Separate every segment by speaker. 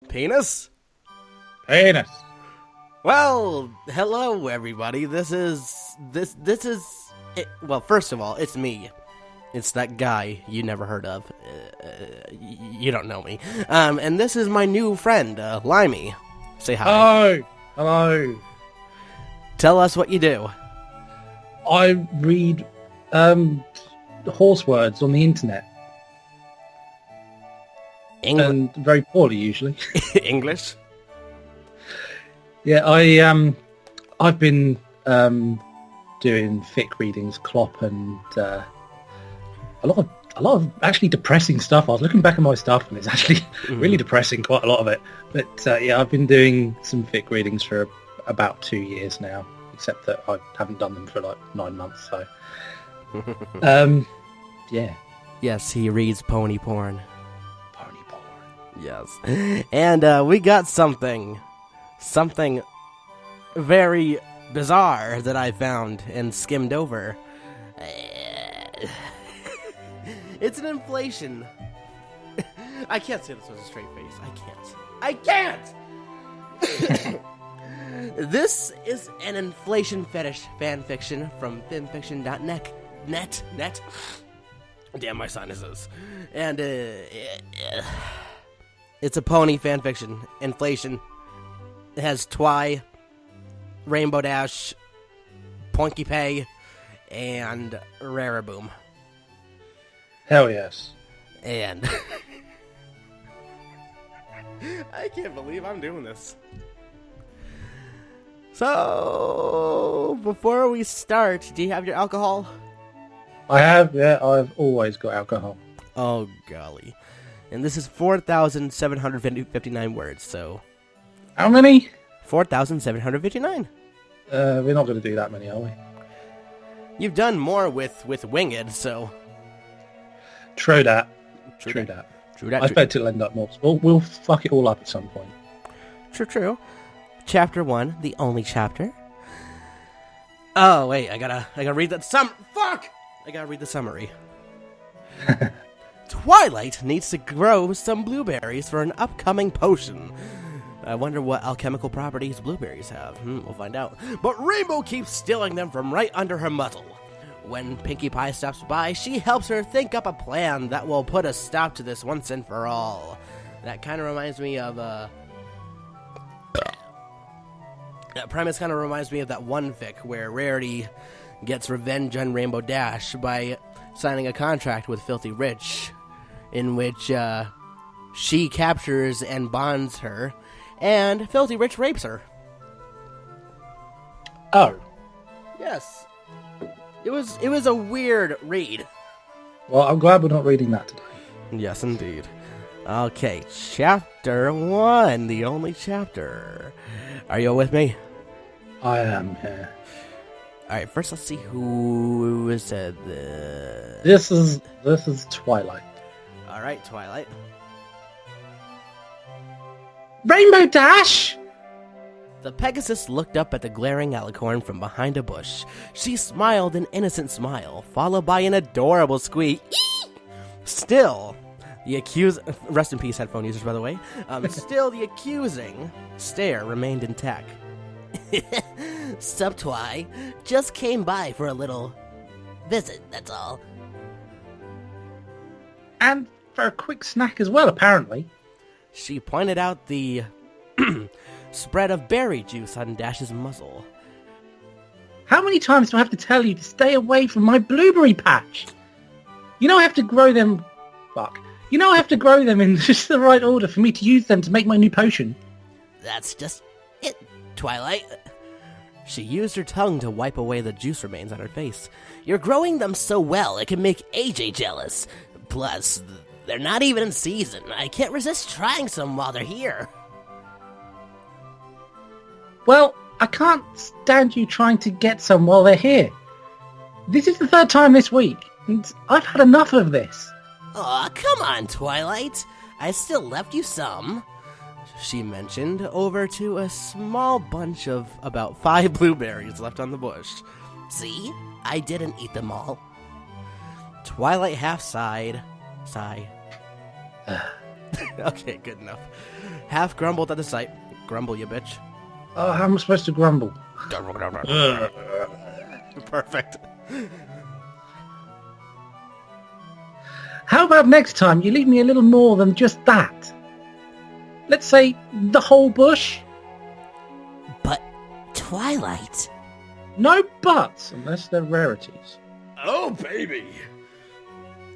Speaker 1: Penis?
Speaker 2: Penis.
Speaker 1: Well, hello everybody. This is it. Well, first of all, it's me. It's that guy you never heard of. You don't know me. And this is my new friend, Limey. Say hi.
Speaker 2: Hello. Hello.
Speaker 1: Tell us what you do.
Speaker 2: I read horse words on the internet. And very poorly usually.
Speaker 1: English?
Speaker 2: Yeah, I've been doing fic readings, Klopp, and a lot of actually depressing stuff. I was looking back at my stuff, and it's actually really depressing, quite a lot of it. But yeah, I've been doing some fic readings for about 2 years now, except that I haven't done them for like 9 months. So, yeah.
Speaker 1: Yes, he reads pony porn.
Speaker 2: Pony porn.
Speaker 1: Yes, and we got something very bizarre that I found and skimmed over. It's an inflation. I can't say this with a straight face. I can't. This is an inflation fetish fanfiction from fanfiction.net. Net. Damn my sinuses. And it's a pony fanfiction. Inflation. It has Twy, Rainbow Dash, Poinky Pay, and Rariboom.
Speaker 2: Hell yes.
Speaker 1: And I can't believe I'm doing this. So, before we start, do you have your alcohol?
Speaker 2: I have, yeah, I've always got alcohol.
Speaker 1: Oh, golly. And this is 4,759 words, so...
Speaker 2: How many?
Speaker 1: 4,759.
Speaker 2: We're not going to do that many, are we?
Speaker 1: You've done more with Winged, so...
Speaker 2: True that. I bet it'll end up more. We'll fuck it all up at some point.
Speaker 1: True. Chapter 1, the only chapter. Oh, wait, I gotta read that Fuck! I gotta read the summary. Twilight needs to grow some blueberries for an upcoming potion. I wonder what alchemical properties blueberries have. We'll find out. But Rainbow keeps stealing them from right under her muzzle. When Pinkie Pie stops by, she helps her think up a plan that will put a stop to this once and for all. That kind of reminds me of, that premise kind of reminds me of that one fic where Rarity gets revenge on Rainbow Dash by signing a contract with Filthy Rich, in which, she captures and bonds her, and Filthy Rich rapes her.
Speaker 2: Oh.
Speaker 1: Yes. It was a weird read.
Speaker 2: Well, I'm glad we're not reading that today.
Speaker 1: Yes, indeed. Okay, chapter 1, the only chapter. Are you with me?
Speaker 2: I am, yeah.
Speaker 1: Alright, first let's see who said this.
Speaker 2: This is Twilight.
Speaker 1: Alright, Twilight.
Speaker 2: Rainbow Dash!
Speaker 1: The Pegasus looked up at the glaring alicorn from behind a bush. She smiled an innocent smile, followed by an adorable squeak. Still, the rest in peace, headphone users, by the way. Still, the accusing stare remained intact. Sup, Twy? Just came by for a little visit, that's all.
Speaker 2: And for a quick snack as well, apparently.
Speaker 1: She pointed out the spread of berry juice on Dash's muzzle.
Speaker 2: How many times do I have to tell you to stay away from my blueberry patch? You know I have to grow them... Fuck. You know I have to grow them in just the right order for me to use them to make my new potion.
Speaker 1: That's just it, Twilight. She used her tongue to wipe away the juice remains on her face. You're growing them so well, it can make AJ jealous. Plus, they're not even in season. I can't resist trying some while they're here.
Speaker 2: Well, I can't stand you trying to get some while they're here. This is the third time this week, and I've had enough of this.
Speaker 1: Aw, come on, Twilight. I still left you some. She mentioned over to a small bunch of about 5 blueberries left on the bush. See? I didn't eat them all. Twilight half sighed. Okay, good enough. Half grumbled at the sight. Grumble, you bitch.
Speaker 2: Oh, how am I supposed to grumble?
Speaker 1: Perfect.
Speaker 2: How about next time you leave me a little more than just that? Let's say the whole bush?
Speaker 3: But Twilight...
Speaker 2: No buts, unless they're rarities.
Speaker 1: Oh, baby!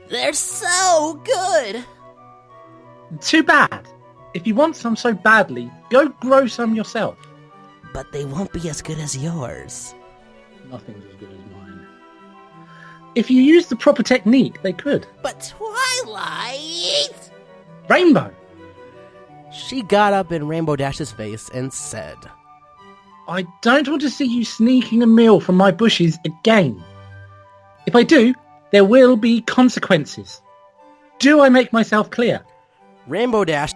Speaker 3: They're so good!
Speaker 2: Too bad. If you want some so badly, go grow some yourself.
Speaker 3: But they won't be as good as yours.
Speaker 2: Nothing's as good as mine. If you use the proper technique, they could.
Speaker 3: But Twilight...
Speaker 2: Rainbow!
Speaker 1: She got up in Rainbow Dash's face and said,
Speaker 2: I don't want to see you sneaking a meal from my bushes again. If I do, there will be consequences. Do I make myself clear?
Speaker 1: Rainbow Dash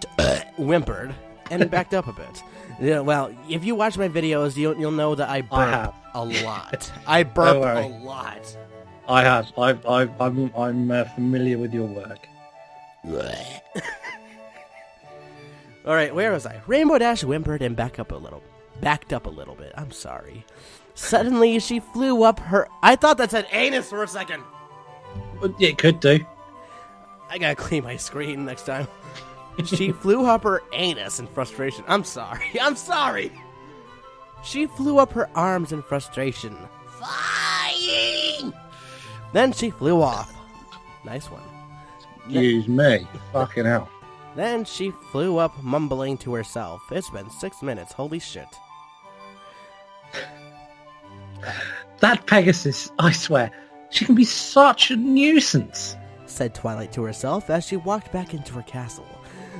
Speaker 1: whimpered and backed up a bit. Yeah, well, if you watch my videos, you'll know that I burp a lot. I burp a lot.
Speaker 2: I have. I'm familiar with your work.
Speaker 1: All right, where was I? Rainbow Dash whimpered and backed up a little bit. I'm sorry. Suddenly, she flew up her... I thought that said anus for a second.
Speaker 2: It could do.
Speaker 1: I gotta clean my screen next time. She flew up her anus in frustration. I'm sorry. She flew up her arms in frustration.
Speaker 3: Flying!
Speaker 1: Then she flew off. Nice one.
Speaker 2: Excuse me. Fucking hell.
Speaker 1: Then she flew up, mumbling to herself. It's been 6 minutes. Holy shit.
Speaker 2: That Pegasus, I swear, she can be such a nuisance,
Speaker 1: said Twilight to herself as she walked back into her castle.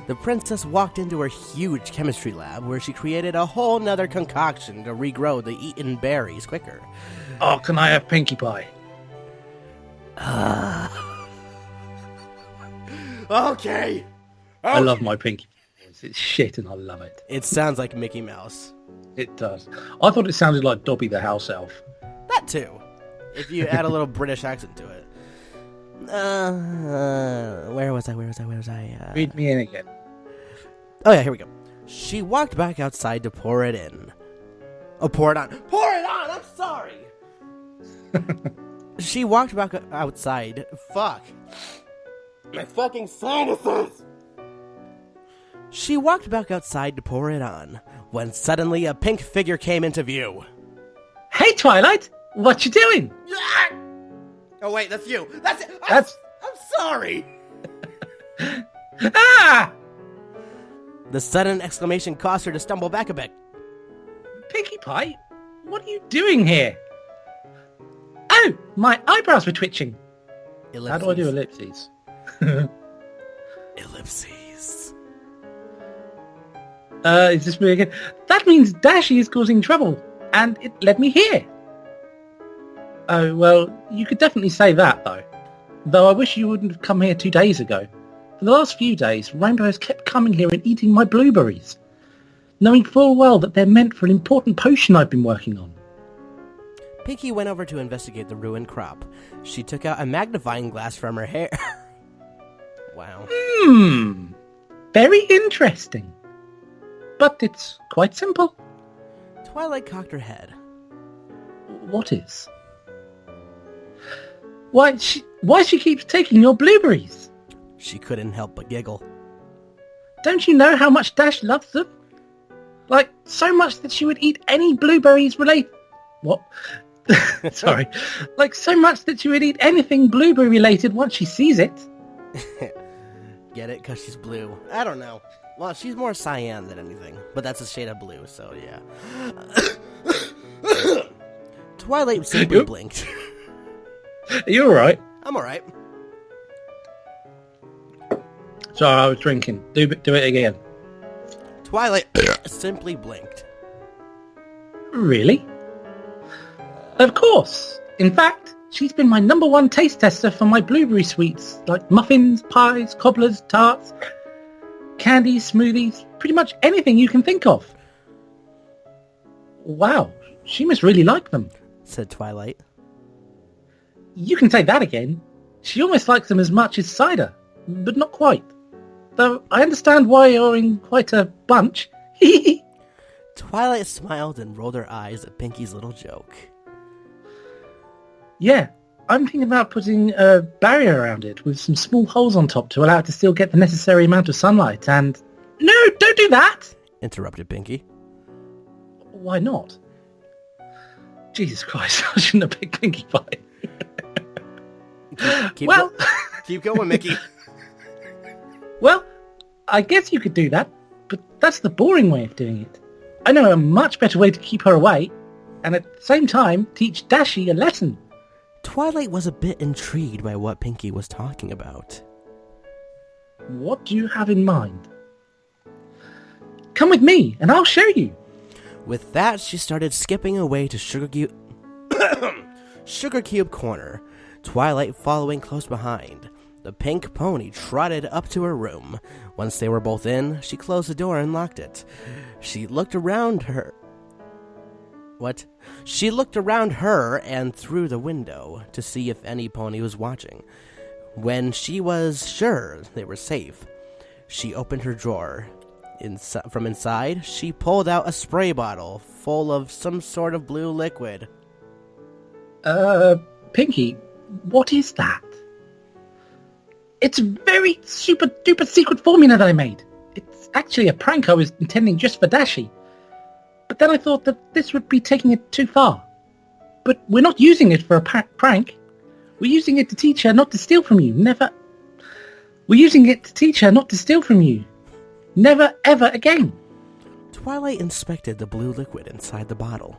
Speaker 1: The princess walked into her huge chemistry lab where she created a whole nother concoction to regrow the eaten berries quicker.
Speaker 2: Oh, can I have Pinkie Pie?
Speaker 1: Okay.
Speaker 2: I love my Pinkie Pie voice. It's shit and I love it.
Speaker 1: It sounds like Mickey Mouse.
Speaker 2: It does. I thought it sounded like Dobby the house elf.
Speaker 1: That too. If you add a little British accent to it. Where was I?
Speaker 2: Read me in again.
Speaker 1: Oh yeah, here we go. She walked back outside to pour it in. Oh, pour it on. Pour it on! I'm sorry! She walked back outside. Fuck. My fucking sinuses! She walked back outside to pour it on, when suddenly a pink figure came into view.
Speaker 2: Hey, Twilight! What you doing?
Speaker 1: Oh wait, that's you. That's it. I'm sorry.
Speaker 2: Ah!
Speaker 1: The sudden exclamation caused her to stumble back a bit.
Speaker 2: Pinkie Pie, what are you doing here? Oh, my eyebrows were twitching.
Speaker 1: Ellipses.
Speaker 2: How do I do ellipses?
Speaker 1: Ellipses.
Speaker 2: Is this me again? That means Dashy is causing trouble, and it led me here. Oh, well, you could definitely say that, though. Though I wish you wouldn't have come here 2 days ago. For the last few days, Rainbow has kept coming here and eating my blueberries, knowing full well that they're meant for an important potion I've been working on.
Speaker 1: Pinkie went over to investigate the ruined crop. She took out a magnifying glass from her hair. Wow.
Speaker 2: Very interesting. But it's quite simple.
Speaker 1: Twilight cocked her head.
Speaker 2: What is? Why she keeps taking your blueberries?
Speaker 1: She couldn't help but giggle.
Speaker 2: Don't you know how much Dash loves them? Like, so much that she would eat any blueberries related... What? Sorry. Like, so much that she would eat anything blueberry related once she sees it.
Speaker 1: Get it? Because she's blue. I don't know. Well, she's more cyan than anything. But that's a shade of blue, so yeah. Twilight simply blinked.
Speaker 2: Are you alright?
Speaker 1: I'm alright.
Speaker 2: Sorry, I was drinking. Do it again.
Speaker 1: Twilight simply blinked.
Speaker 2: Really? Of course. In fact, she's been my #1 taste tester for my blueberry sweets, like muffins, pies, cobblers, tarts, candies, smoothies, pretty much anything you can think of. Wow, she must really like them,
Speaker 1: said Twilight.
Speaker 2: You can say that again. She almost likes them as much as cider, but not quite. though I understand why you're in quite a bunch.
Speaker 1: Twilight smiled and rolled her eyes at Pinky's little joke.
Speaker 2: Yeah, I'm thinking about putting a barrier around it with some small holes on top to allow it to still get the necessary amount of sunlight and... No, don't do that!
Speaker 1: Interrupted Pinky.
Speaker 2: Why not? Jesus Christ, I shouldn't have picked Pinkie Pie.
Speaker 1: Keep going, Mickey.
Speaker 2: Well, I guess you could do that, but that's the boring way of doing it. I know a much better way to keep her away, and at the same time teach Dashi a lesson.
Speaker 1: Twilight was a bit intrigued by what Pinky was talking about.
Speaker 2: What do you have in mind? Come with me, and I'll show you.
Speaker 1: With that, she started skipping away to Sugar Cube Corner, Twilight following close behind. The pink pony trotted up to her room. Once they were both in, she closed the door and locked it. She looked around her and through the window to see if any pony was watching. When she was sure they were safe, she opened her drawer. From inside, she pulled out a spray bottle full of some sort of blue liquid.
Speaker 2: Pinky, what is that? It's a very super duper secret formula that I made. It's actually a prank I was intending just for Dashi. But then I thought that this would be taking it too far. But we're not using it for a prank. We're using it to teach her not to steal from you. We're using it to teach her not to steal from you. Never, ever again.
Speaker 1: Twilight inspected the blue liquid inside the bottle.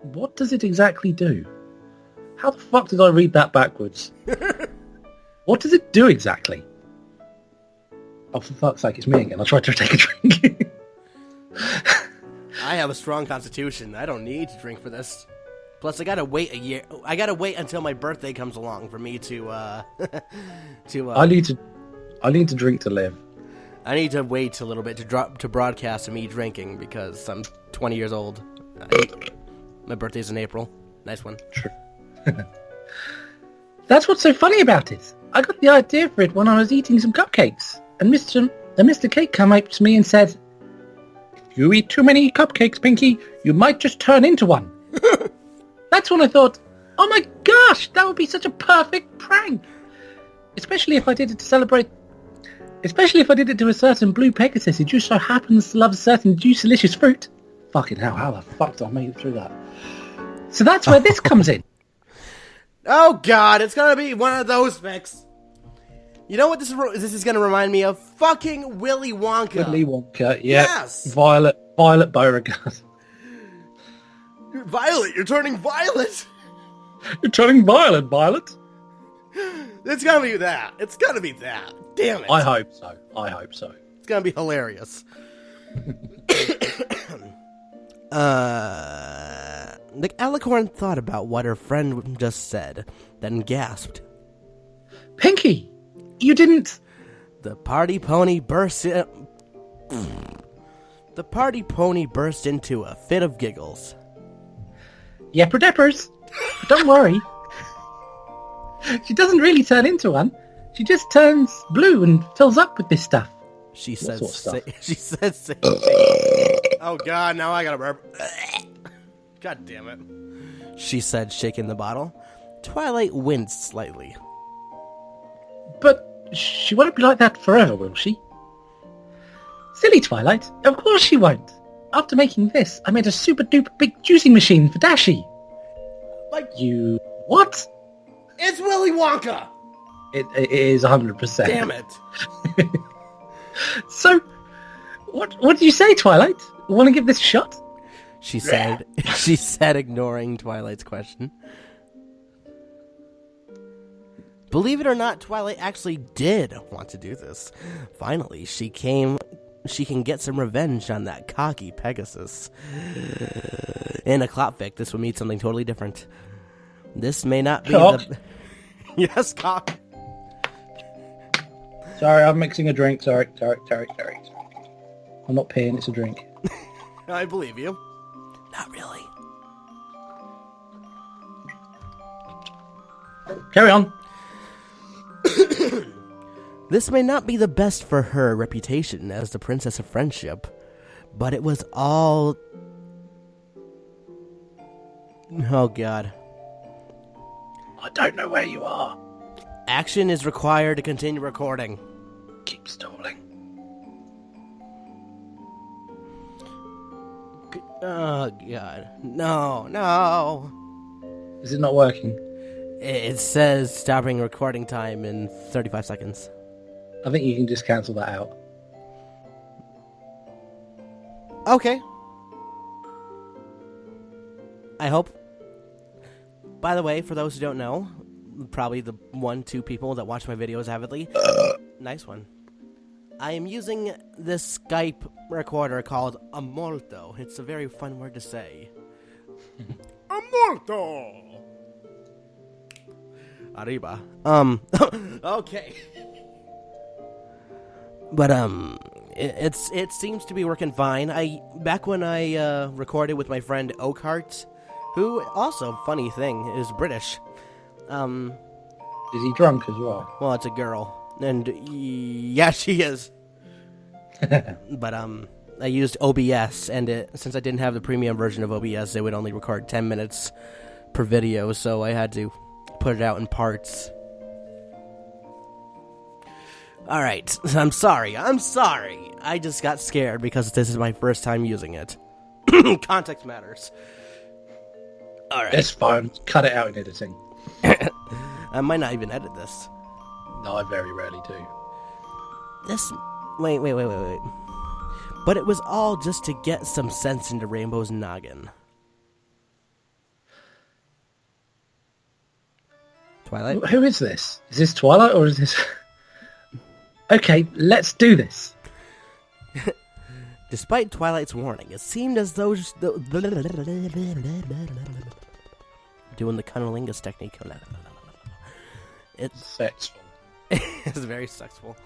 Speaker 2: What does it exactly do? How the fuck did I read that backwards? What does it do exactly? Oh, for fuck's sake, it's me again. I tried to take a drink.
Speaker 1: I have a strong constitution. I don't need to drink for this. Plus, I gotta wait a year. I gotta wait until my birthday comes along for me to, I
Speaker 2: need to drink to live.
Speaker 1: I need to wait a little bit to broadcast me drinking because I'm 20 years old. My birthday's in April. Nice one.
Speaker 2: True. That's what's so funny about it. I got the idea for it when I was eating some cupcakes, and Mr. Cake came up to me and said, "If you eat too many cupcakes, Pinky, you might just turn into one." That's when I thought, oh my gosh, that would be such a perfect prank. Especially if I did it to a certain blue Pegasus who just so happens to love a certain juice-delicious fruit. Fucking hell, how the fuck did I make it through that? So that's where this comes in.
Speaker 1: Oh god, it's gonna be one of those, Vix. You know what this is gonna remind me of? Fucking Willy Wonka.
Speaker 2: Willy Wonka, yeah.
Speaker 1: Yes.
Speaker 2: Violet Beauregard.
Speaker 1: Violet, you're turning violet.
Speaker 2: You're turning violet, Violet.
Speaker 1: It's gonna be that. It's gonna be that. Damn it.
Speaker 2: I hope so.
Speaker 1: It's gonna be hilarious. The Alicorn thought about what her friend just said, then gasped.
Speaker 2: Pinky, you didn't...
Speaker 1: The party pony burst into a fit of giggles.
Speaker 2: Yepper deppers. Don't worry. She doesn't really turn into one. She just turns blue and fills up with this stuff.
Speaker 1: She said,
Speaker 2: She
Speaker 1: said, oh god, now I gotta burp. God damn it. She said, shaking the bottle. Twilight winced slightly.
Speaker 2: But she won't be like that forever, will she? Silly Twilight. Of course she won't. After making this, I made a super duper big juicing machine for Dashi.
Speaker 1: Like
Speaker 2: you... What?
Speaker 1: It's Willy Wonka!
Speaker 2: It is 100%.
Speaker 1: Damn it.
Speaker 2: So, what did you say, Twilight? Want to give this a shot?
Speaker 1: She said, ignoring Twilight's question. Believe it or not, Twilight actually did want to do this. Finally, she can get some revenge on that cocky Pegasus. In a clopfic, this would mean something totally different. This may not be the... Yes, cock.
Speaker 2: Sorry, I'm mixing a drink. Sorry. I'm not peeing, it's a drink.
Speaker 1: I believe you. Not really. This may not be the best for her reputation as the princess of friendship, but it was all... Oh god.
Speaker 2: I don't know where you are.
Speaker 1: Action is required to continue recording.
Speaker 2: Keep stalling.
Speaker 1: Oh god. No.
Speaker 2: Is it not working?
Speaker 1: It says stopping recording time in 35 seconds.
Speaker 2: I think you can just cancel that out.
Speaker 1: Okay. I hope. By the way, for those who don't know, probably the 1-2 people that watch my videos avidly. Nice one. I am using this Skype recorder called a molto. It's a very fun word to say. A molto! Arriba. Okay. But, it seems to be working fine. Back when I, recorded with my friend Oakhart, who, also, funny thing, is British.
Speaker 2: Is he drunk as well?
Speaker 1: Well, it's a girl. And, yeah, she is. But, I used OBS, and since I didn't have the premium version of OBS, it would only record 10 minutes per video, so I had to put it out in parts. Alright, I'm sorry. I just got scared because this is my first time using it. Context matters. Alright.
Speaker 2: It's fine. Cut it out in editing.
Speaker 1: I might not even edit this.
Speaker 2: No, I very rarely do.
Speaker 1: Wait. But it was all just to get some sense into Rainbow's noggin. Twilight?
Speaker 2: Who is this? Is this Twilight or is this... Okay, let's do this.
Speaker 1: Despite Twilight's warning, it seemed as though... Doing the cunnilingus technique. It's
Speaker 2: sexual.
Speaker 1: It's very sexual.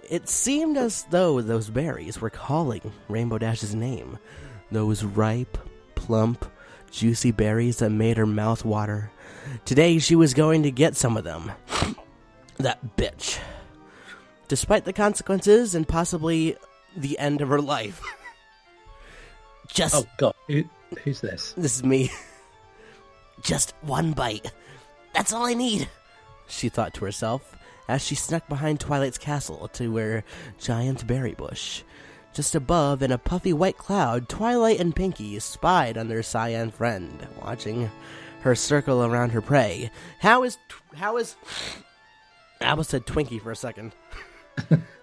Speaker 1: It seemed as though those berries were calling Rainbow Dash's name. Those ripe, plump, juicy berries that made her mouth water. Today she was going to get some of them. That bitch. Despite the consequences and possibly the end of her life.
Speaker 2: Oh god, who's this?
Speaker 1: This is me.
Speaker 3: Just one bite. That's all I need.
Speaker 1: She thought to herself, as she snuck behind Twilight's castle to her giant berry bush. Just above, in a puffy white cloud, Twilight and Pinkie spied on their cyan friend, watching her circle around her prey. I almost said Twinkie for a second.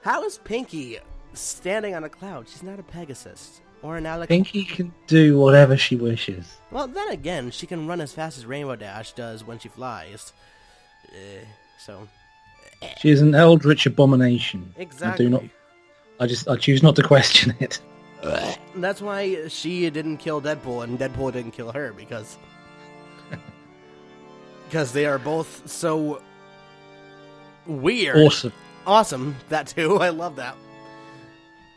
Speaker 1: How is Pinkie standing on a cloud? She's not a Pegasus. Or an Alec.
Speaker 2: Pinkie can do whatever she wishes.
Speaker 1: Well, then again, she can run as fast as Rainbow Dash does when she flies.
Speaker 2: She is an eldritch abomination.
Speaker 1: Exactly.
Speaker 2: I choose not to question it.
Speaker 1: That's why she didn't kill Deadpool and Deadpool didn't kill her, because they are both so weird. Awesome. That too. I love that.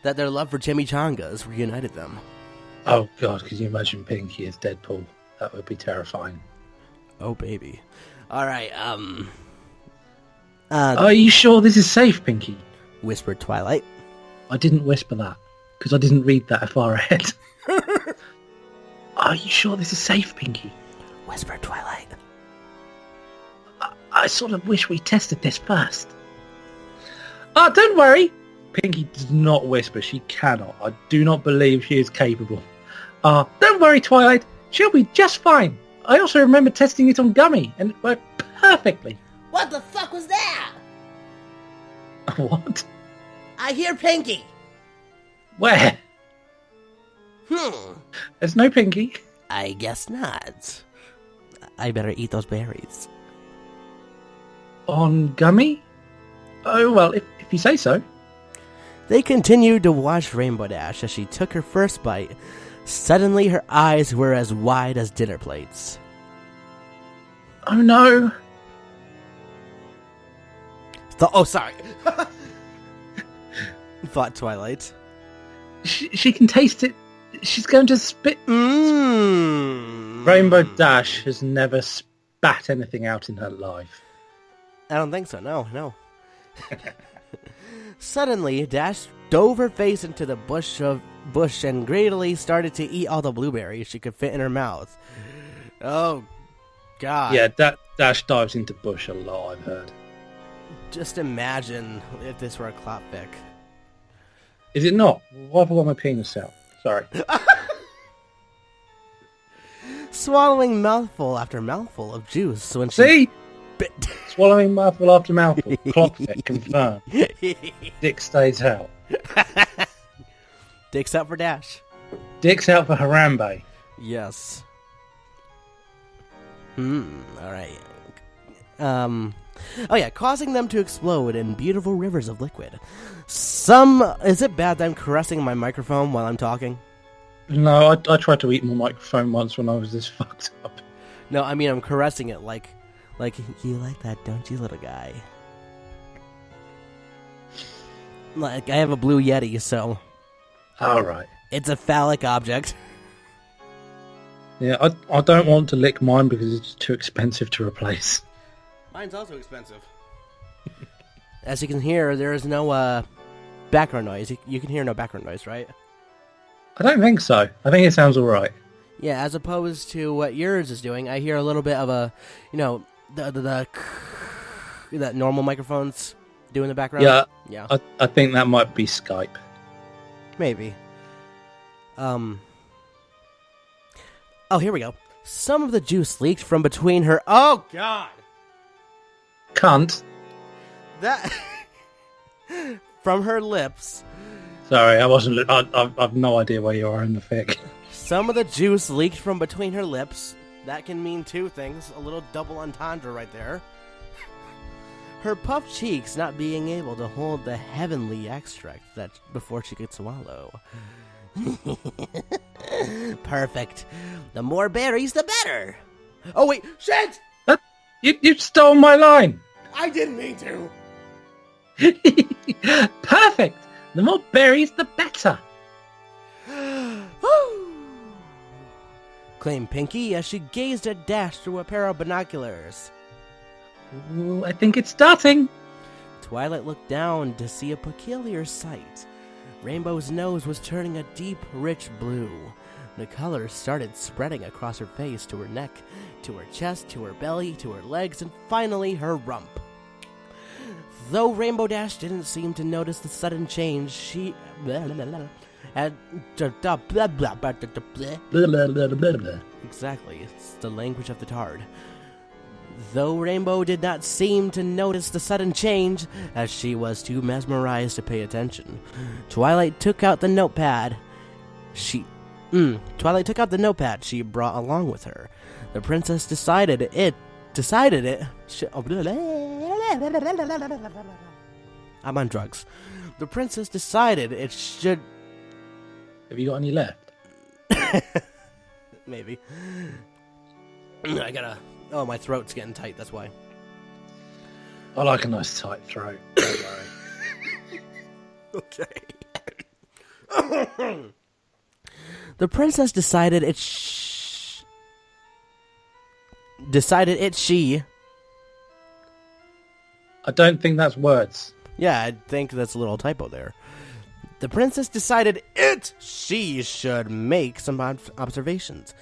Speaker 1: That their love for chimichangas reunited them.
Speaker 2: Oh god, could you imagine Pinkie as Deadpool? That would be terrifying.
Speaker 1: Oh baby. Alright,
Speaker 2: are you sure this is safe, Pinkie?
Speaker 1: Whispered Twilight.
Speaker 2: I didn't whisper that, because I didn't read that far ahead. Are you sure this is safe, Pinkie?
Speaker 1: Whispered Twilight.
Speaker 2: I sort of wish we tested this first. Don't worry. Pinkie does not whisper. She cannot. I do not believe she is capable. Don't worry, Twilight. She'll be just fine. I also remember testing it on Gummy, and it worked perfectly.
Speaker 3: What the fuck was that?
Speaker 2: What?
Speaker 3: I hear Pinkie.
Speaker 2: Where? There's no Pinkie.
Speaker 1: I guess not. I better eat those berries.
Speaker 2: On Gummy? Oh, well, if you say so.
Speaker 1: They continued to watch Rainbow Dash as she took her first bite. Suddenly, her eyes were as wide as dinner plates.
Speaker 2: Oh, no.
Speaker 1: Sorry. Thought Twilight.
Speaker 2: She can taste it. She's going to spit. Rainbow Dash has never spat anything out in her life.
Speaker 1: I don't think so, no. Suddenly, Dash dove her face into the bush and greedily started to eat all the blueberries she could fit in her mouth. Oh, God.
Speaker 2: Yeah, that Dash dives into bush a lot, I've heard.
Speaker 1: Just imagine if this were a clapfic.
Speaker 2: Is it not? Why have I got my penis out? Sorry.
Speaker 1: Swallowing mouthful after mouthful of juice when she...
Speaker 2: See?
Speaker 1: bit...
Speaker 2: Swallowing mouthful after mouthful. Clock fit, confirmed. Dick stays out.
Speaker 1: Dick's out for Dash.
Speaker 2: Dick's out for Harambe.
Speaker 1: Yes. Alright. Oh yeah, causing them to explode in beautiful rivers of liquid. Is it bad that I'm caressing my microphone while I'm talking?
Speaker 2: No, I tried to eat my microphone once when I was this fucked up.
Speaker 1: No, I mean I'm caressing it like, you like that, don't you, little guy? Like, I have a blue Yeti, so...
Speaker 2: Alright.
Speaker 1: It's a phallic object.
Speaker 2: Yeah, I don't want to lick mine because it's too expensive to replace.
Speaker 1: Mine's also expensive. As you can hear, there is no background noise. You can hear no background noise, right?
Speaker 2: I don't think so. I think it sounds alright.
Speaker 1: Yeah, as opposed to what yours is doing, I hear a little bit of a, that normal microphones do in the background.
Speaker 2: Yeah. I think that might be Skype.
Speaker 1: Maybe. Oh, here we go. Some of the juice leaked from between her... Oh, God!
Speaker 2: Cunt.
Speaker 1: That... from her lips.
Speaker 2: Sorry, I wasn't... I've no idea where you are in the fic.
Speaker 1: Some of the juice leaked from between her lips. That can mean two things. A little double entendre right there. Her puffed cheeks not being able to hold the heavenly extract that before she could swallow. Perfect. The more berries, the better. Oh, wait. Shit!
Speaker 2: You stole my line!
Speaker 1: I didn't mean to.
Speaker 2: Perfect! The more berries, the better.
Speaker 1: Claimed Pinky as she gazed at Dash through a pair of binoculars.
Speaker 2: Ooh, I think it's starting.
Speaker 1: Twilight looked down to see a peculiar sight. Rainbow's nose was turning a deep, rich blue. The colors started spreading across her face, to her neck, to her chest, to her belly, to her legs, and finally her rump. Though Rainbow Dash didn't seem to notice the sudden change, she... Exactly, it's the language of the Tard. Though Rainbow did not seem to notice the sudden change, as she was too mesmerized to pay attention, Twilight took out the notepad she brought along with her. The princess decided it. I'm on drugs. The princess decided it should...
Speaker 2: Have you got any left?
Speaker 1: Maybe. I gotta... Oh, my throat's getting tight, that's why.
Speaker 2: I like a nice tight throat. Don't worry.
Speaker 1: Okay. The princess decided she...
Speaker 2: I don't think that's words.
Speaker 1: Yeah, I think that's a little typo there. The princess decided she should make some observations.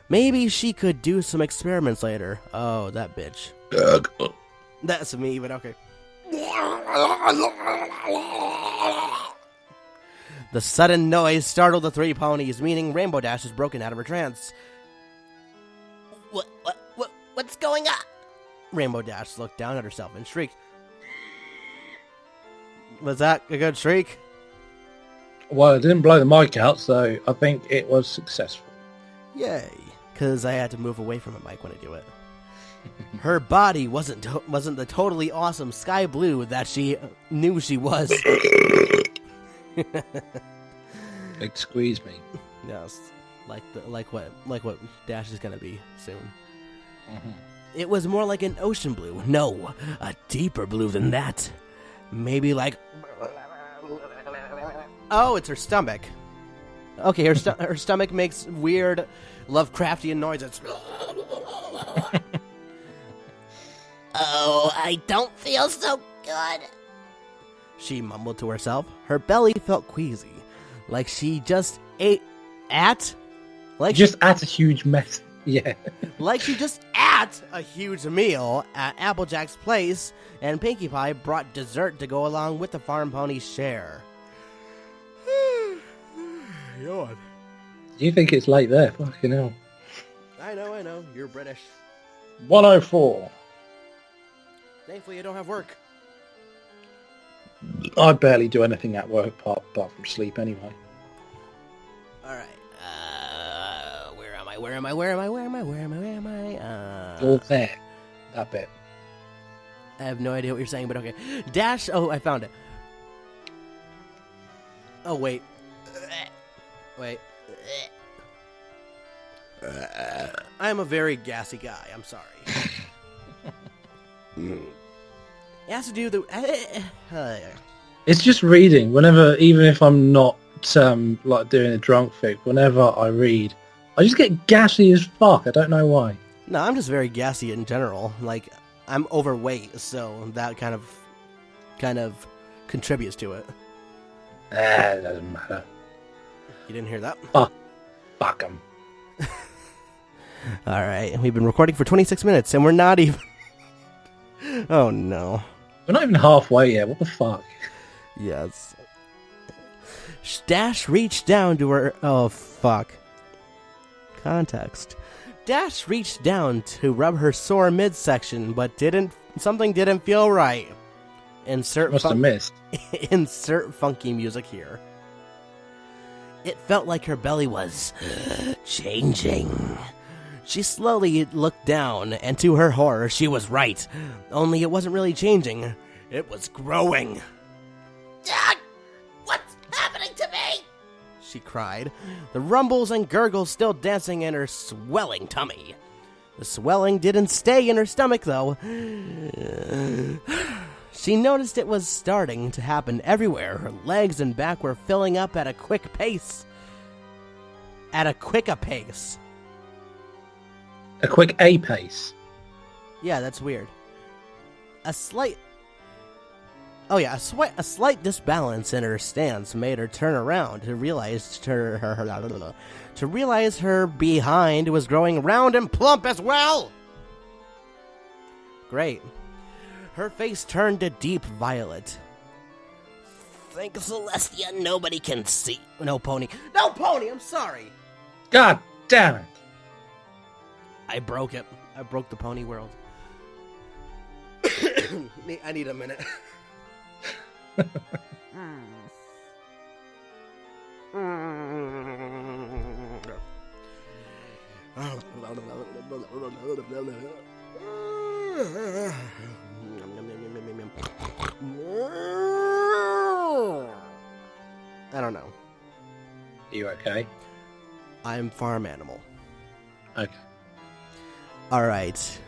Speaker 1: Maybe she could do some experiments later. Oh, that bitch. That's me, but okay. The sudden noise startled the three ponies, meaning Rainbow Dash was broken out of her trance.
Speaker 3: What's going on?
Speaker 1: Rainbow Dash looked down at herself and shrieked. Was that a good shriek?
Speaker 2: Well, it didn't blow the mic out, so I think it was successful.
Speaker 1: Yay. Because I had to move away from the mic when I do it. Her body wasn't the totally awesome sky blue that she knew she was.
Speaker 2: Like squeeze me.
Speaker 1: Yes, like what Dash is gonna be soon.
Speaker 2: Mm-hmm.
Speaker 1: It was more like an ocean blue. No, a deeper blue than that. Maybe like... Oh, it's her stomach. Okay, her stomach makes weird Lovecraftian noises.
Speaker 3: Oh, I don't feel so good.
Speaker 1: She mumbled to herself. Her belly felt queasy, like she just ate at... Like
Speaker 2: Just ate a huge mess. Yeah.
Speaker 1: Like she just ate a huge meal at Applejack's place, and Pinkie Pie brought dessert to go along with the farm pony's share. Yawn.
Speaker 2: You think it's late there? Fucking hell.
Speaker 1: I know. You're British.
Speaker 2: 104.
Speaker 1: Thankfully, I don't have work.
Speaker 2: I barely do anything at work apart from sleep anyway.
Speaker 1: Alright. Where am I?
Speaker 2: All there. That bit.
Speaker 1: I have no idea what you're saying, but okay. Dash. Oh, I found it. Oh, wait. Wait. I'm a very gassy guy. I'm sorry. It has to do with the...
Speaker 2: It's just reading. Whenever, even if I'm not like doing a drunk fic, whenever I read, I just get gassy as fuck. I don't know why.
Speaker 1: No, I'm just very gassy in general. Like, I'm overweight, so that kind of contributes to it.
Speaker 2: It doesn't matter.
Speaker 1: You didn't hear that?
Speaker 2: Fuck 'em.
Speaker 1: All right, we've been recording for 26 minutes, and we're not even... Oh, no.
Speaker 2: We're not even halfway yet. What the fuck?
Speaker 1: Yes. Dash reached down to her... Oh, fuck. Context. Dash reached down to rub her sore midsection, but something didn't feel right.
Speaker 2: Must have missed.
Speaker 1: Insert funky music here. It felt like her belly was changing. She slowly looked down, and to her horror, she was right. Only it wasn't really changing. It was growing.
Speaker 3: Dad, what's happening to me?
Speaker 1: She cried, the rumbles and gurgles still dancing in her swelling tummy. The swelling didn't stay in her stomach, though. She noticed it was starting to happen everywhere. Her legs and back were filling up at a quick pace. A quick pace. Yeah, that's weird. A slight disbalance in her stance made her turn around to realize her behind was growing round and plump as well. Great. Her face turned a deep violet.
Speaker 3: Thank Celestia, nobody can see.
Speaker 1: No, Pony, I'm sorry.
Speaker 2: God damn it.
Speaker 1: I broke it. I broke the pony world. I need a minute. I don't know.
Speaker 2: Are you okay?
Speaker 1: I'm farm animal.
Speaker 2: Okay.
Speaker 1: Alright.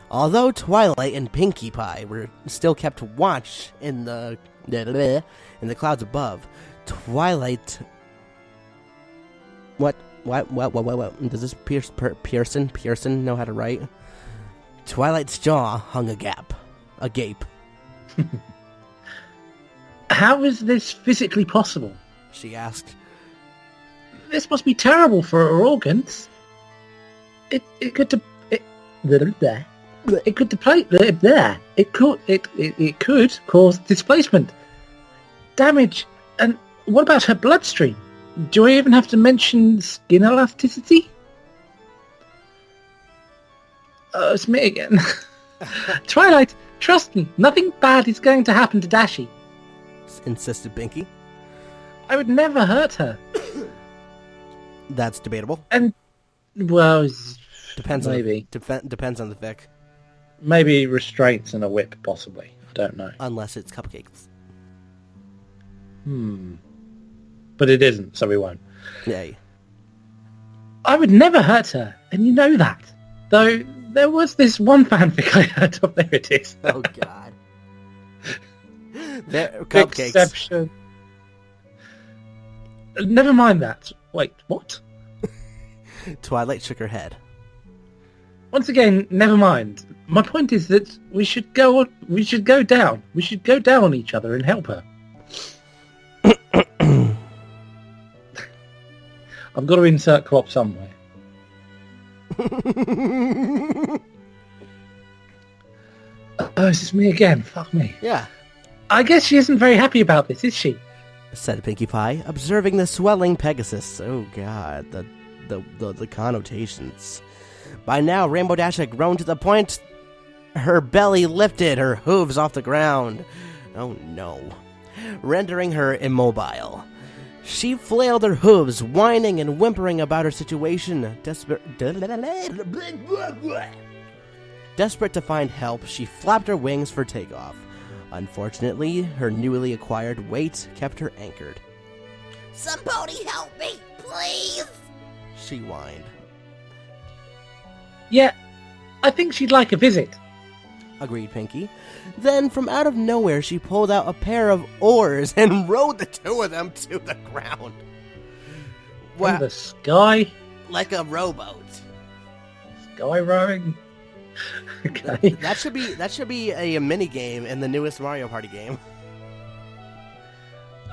Speaker 1: Although Twilight and Pinkie Pie were still kept watch in the clouds above, Twilight... What? Does this Pearson know how to write? Twilight's jaw hung agape.
Speaker 2: How is this physically possible?
Speaker 1: She asked.
Speaker 2: This must be terrible for her organs. It could cause displacement, damage, and what about her bloodstream? Do I even have to mention skin elasticity? Oh, it's me again. Twilight, trust me, nothing bad is going to happen to Dashi.
Speaker 1: Insisted Pinkie.
Speaker 2: I would never hurt her.
Speaker 1: That's debatable.
Speaker 2: And, well,
Speaker 1: depends on the fic.
Speaker 2: Maybe restraints and a whip, possibly. I don't know.
Speaker 1: Unless it's cupcakes.
Speaker 2: But it isn't, so we won't.
Speaker 1: Yay.
Speaker 2: I would never hurt her, and you know that. Though, there was this one fanfic I heard of. There it is.
Speaker 1: Oh, God. Cupcakes.
Speaker 2: Exception. Never mind that. Wait, what?
Speaker 1: Twilight shook her head.
Speaker 2: Once again, never mind. My point is that we should go down. We should go down on each other and help her. I've got to insert crop somewhere. Oh, is this me again? Fuck me.
Speaker 1: Yeah,
Speaker 2: I guess she isn't very happy about this, is she?
Speaker 1: said Pinkie Pie, observing the swelling Pegasus. Oh god, the connotations. By now, Rainbow Dash had grown to the point her belly lifted, her hooves off the ground. Oh no. Rendering her immobile. She flailed her hooves, whining and whimpering about her situation. Desperate to find help, she flapped her wings for takeoff. Unfortunately, her newly acquired weight kept her anchored.
Speaker 3: Somebody help me, please!
Speaker 1: She whined.
Speaker 2: Yeah, I think she'd like a visit.
Speaker 1: Agreed Pinkie. Then, from out of nowhere, she pulled out a pair of oars and rowed the two of them to the ground.
Speaker 2: From the sky?
Speaker 1: Like a rowboat.
Speaker 2: Sky rowing? Okay.
Speaker 1: That should be a mini game in the newest Mario Party game.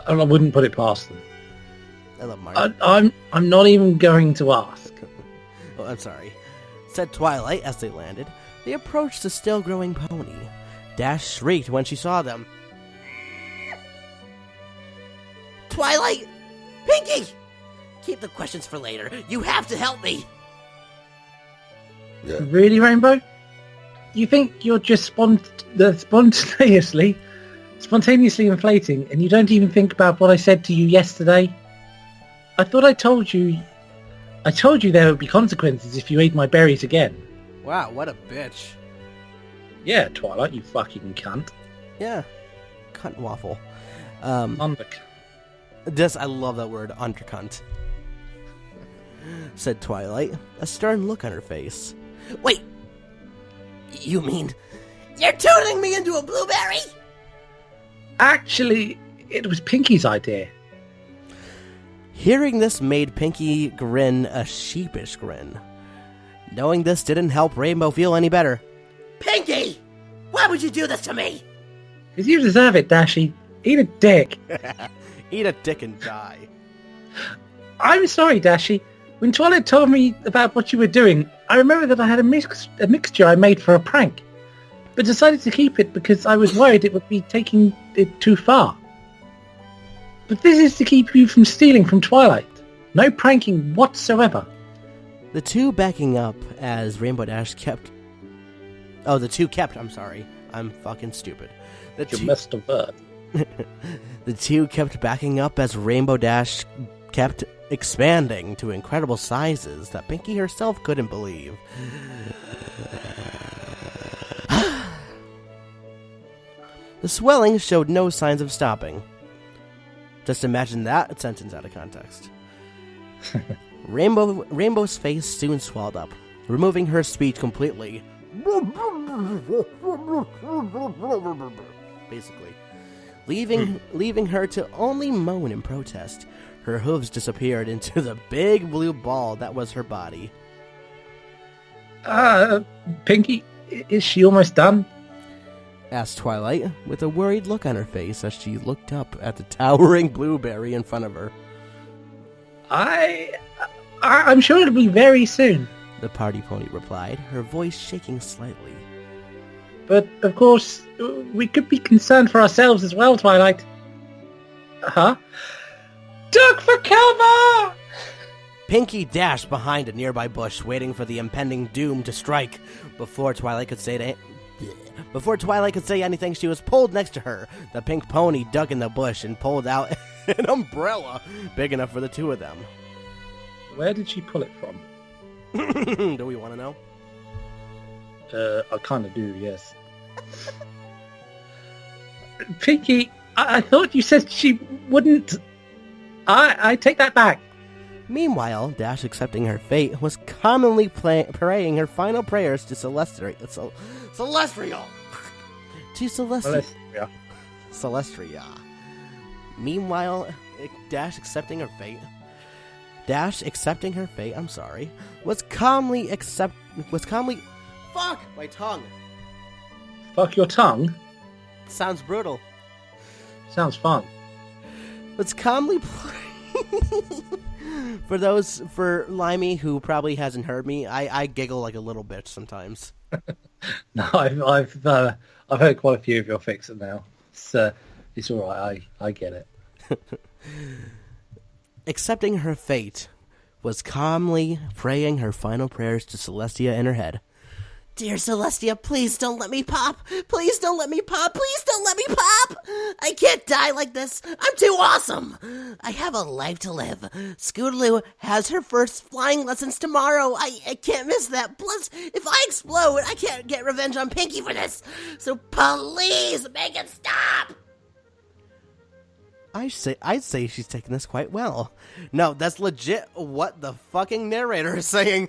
Speaker 2: I wouldn't put it past them.
Speaker 1: I love Mario.
Speaker 2: I'm not even going to ask.
Speaker 1: Oh, I'm sorry. Said Twilight as they landed. They approached the still-growing pony. Dash shrieked when she saw them.
Speaker 3: Twilight! Pinkie! Keep the questions for later. You have to help me!
Speaker 2: Really, Rainbow? You think you're just spontaneously inflating, and you don't even think about what I said to you yesterday? I thought I told you there would be consequences if you ate my berries again.
Speaker 1: Wow, what a bitch.
Speaker 2: Yeah, Twilight, you fucking cunt.
Speaker 1: Yeah. Cunt waffle.
Speaker 2: Undercunt.
Speaker 1: I love that word, undercunt. Said Twilight, a stern look on her face.
Speaker 3: Wait! You mean you're turning me into a blueberry?
Speaker 2: Actually, it was Pinkie's idea.
Speaker 1: Hearing this made Pinkie grin a sheepish grin. Knowing this didn't help Rainbow feel any better.
Speaker 3: Pinkie! Why would you do this to me?
Speaker 2: Because you deserve it, Dashy. Eat a dick.
Speaker 1: Eat a dick and die.
Speaker 2: I'm sorry, Dashy. When Twilight told me about what you were doing, I remember that I had a mixture I made for a prank, but decided to keep it because I was worried it would be taking it too far. But this is to keep you from stealing from Twilight. No pranking whatsoever.
Speaker 1: The two backing up as Rainbow Dash kept... Oh, the two kept... I'm sorry. I'm fucking stupid.
Speaker 2: You missed a word.
Speaker 1: The two kept backing up as Rainbow Dash kept expanding to incredible sizes that Pinkie herself couldn't believe. The swelling showed no signs of stopping. Just imagine that sentence out of context. Rainbow's face soon swelled up, removing her speech completely. Basically. Leaving her to only moan in protest. Her hooves disappeared into the big blue ball that was her body.
Speaker 2: Pinkie, is she almost done?
Speaker 1: Asked Twilight, with a worried look on her face as she looked up at the towering blueberry in front of her.
Speaker 2: I'm sure it'll be very soon.
Speaker 1: The party pony replied, her voice shaking slightly.
Speaker 2: But, of course, we could be concerned for ourselves as well, Twilight. Huh? Duck for cover!
Speaker 1: Pinkie dashed behind a nearby bush, waiting for the impending doom to strike. Before Twilight could say anything, she was pulled next to her. The pink pony dug in the bush and pulled out an umbrella big enough for the two of them.
Speaker 2: Where did she pull it from?
Speaker 1: Do we want to know?
Speaker 2: I kind of do, yes. Pinkie, I thought you said she wouldn't... I take that back.
Speaker 1: Meanwhile, Dash, accepting her fate, was commonly praying her final prayers to Celestria. Meanwhile, Dash accepting her fate, was calmly was calmly... Fuck! My tongue!
Speaker 2: Fuck your tongue?
Speaker 1: Sounds brutal.
Speaker 2: Sounds fun.
Speaker 1: Was calmly... For Limey, who probably hasn't heard me, I giggle like a little bitch sometimes.
Speaker 2: No, I've heard quite a few of your fics now. It's all right. I get it.
Speaker 1: Accepting her fate, was calmly praying her final prayers to Celestia in her head.
Speaker 3: Dear Celestia, please don't let me pop. Please don't let me pop. Please don't let me pop. I can't die like this. I'm too awesome. I have a life to live. Scootaloo has her first flying lessons tomorrow. I can't miss that. Plus, if I explode, I can't get revenge on Pinky for this. So please make it stop.
Speaker 1: I'd say she's taking this quite well. No, that's legit what the fucking narrator is saying.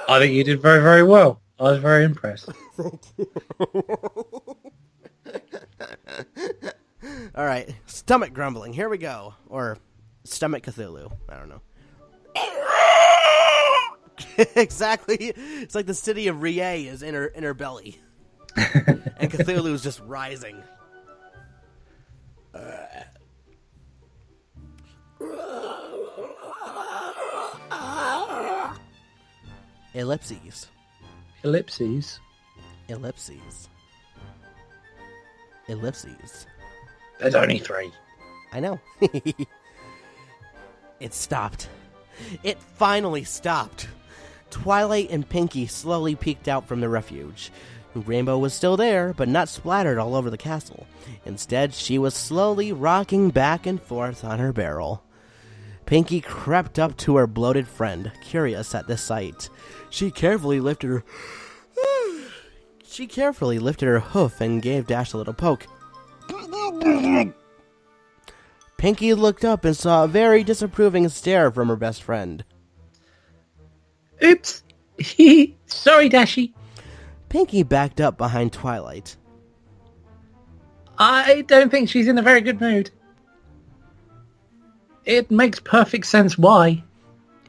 Speaker 2: I think you did very, very well. I was very impressed.
Speaker 1: All right, stomach grumbling. Here we go. Or stomach Cthulhu. I don't know. Exactly. It's like the city of Rie is in her belly. And Cthulhu is just rising. Ellipses.
Speaker 2: Ellipses?
Speaker 1: Ellipses. Ellipses.
Speaker 2: There's only 3.
Speaker 1: I know. It stopped. It finally stopped. Twilight and Pinky slowly peeked out from the refuge. Rainbow was still there, but not splattered all over the castle. Instead, she was slowly rocking back and forth on her barrel. Pinky crept up to her bloated friend, curious at this sight. She carefully lifted her hoof and gave Dash a little poke. Pinky looked up and saw a very disapproving stare from her best friend.
Speaker 2: Oops! Sorry, Dashy.
Speaker 1: Pinky backed up behind Twilight.
Speaker 2: I don't think she's in a very good mood. It makes perfect sense why,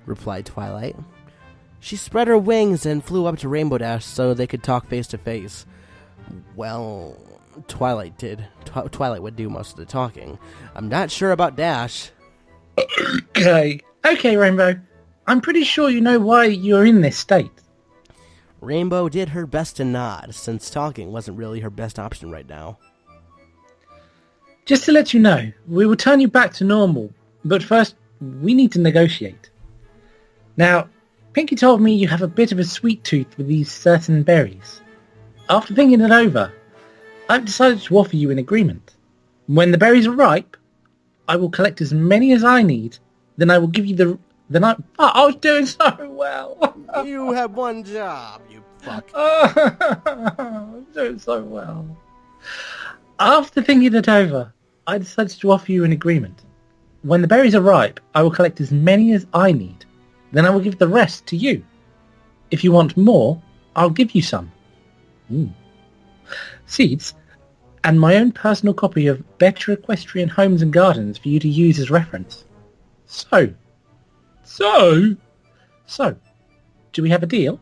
Speaker 1: replied Twilight. She spread her wings and flew up to Rainbow Dash so they could talk face to face. Well, Twilight did. Twilight would do most of the talking. I'm not sure about Dash.
Speaker 2: Okay, Rainbow. I'm pretty sure you know why you're in this state.
Speaker 1: Rainbow did her best to nod, since talking wasn't really her best option right now.
Speaker 2: Just to let you know, we will turn you back to normal, but first, we need to negotiate. Now, Pinky told me you have a bit of a sweet tooth with these certain berries. After thinking it over, I've decided to offer you an agreement. When the berries are ripe, I will collect as many as I need, then I will give you I was doing so well.
Speaker 1: You had one job, you fuck.
Speaker 2: I was doing so well. After thinking it over, I decided to offer you an agreement. When the berries are ripe, I will collect as many as I need. Then I will give the rest to you. If you want more, I'll give you some. Seeds, and my own personal copy of Better Equestrian Homes and Gardens for you to use as reference. So, do we have a deal?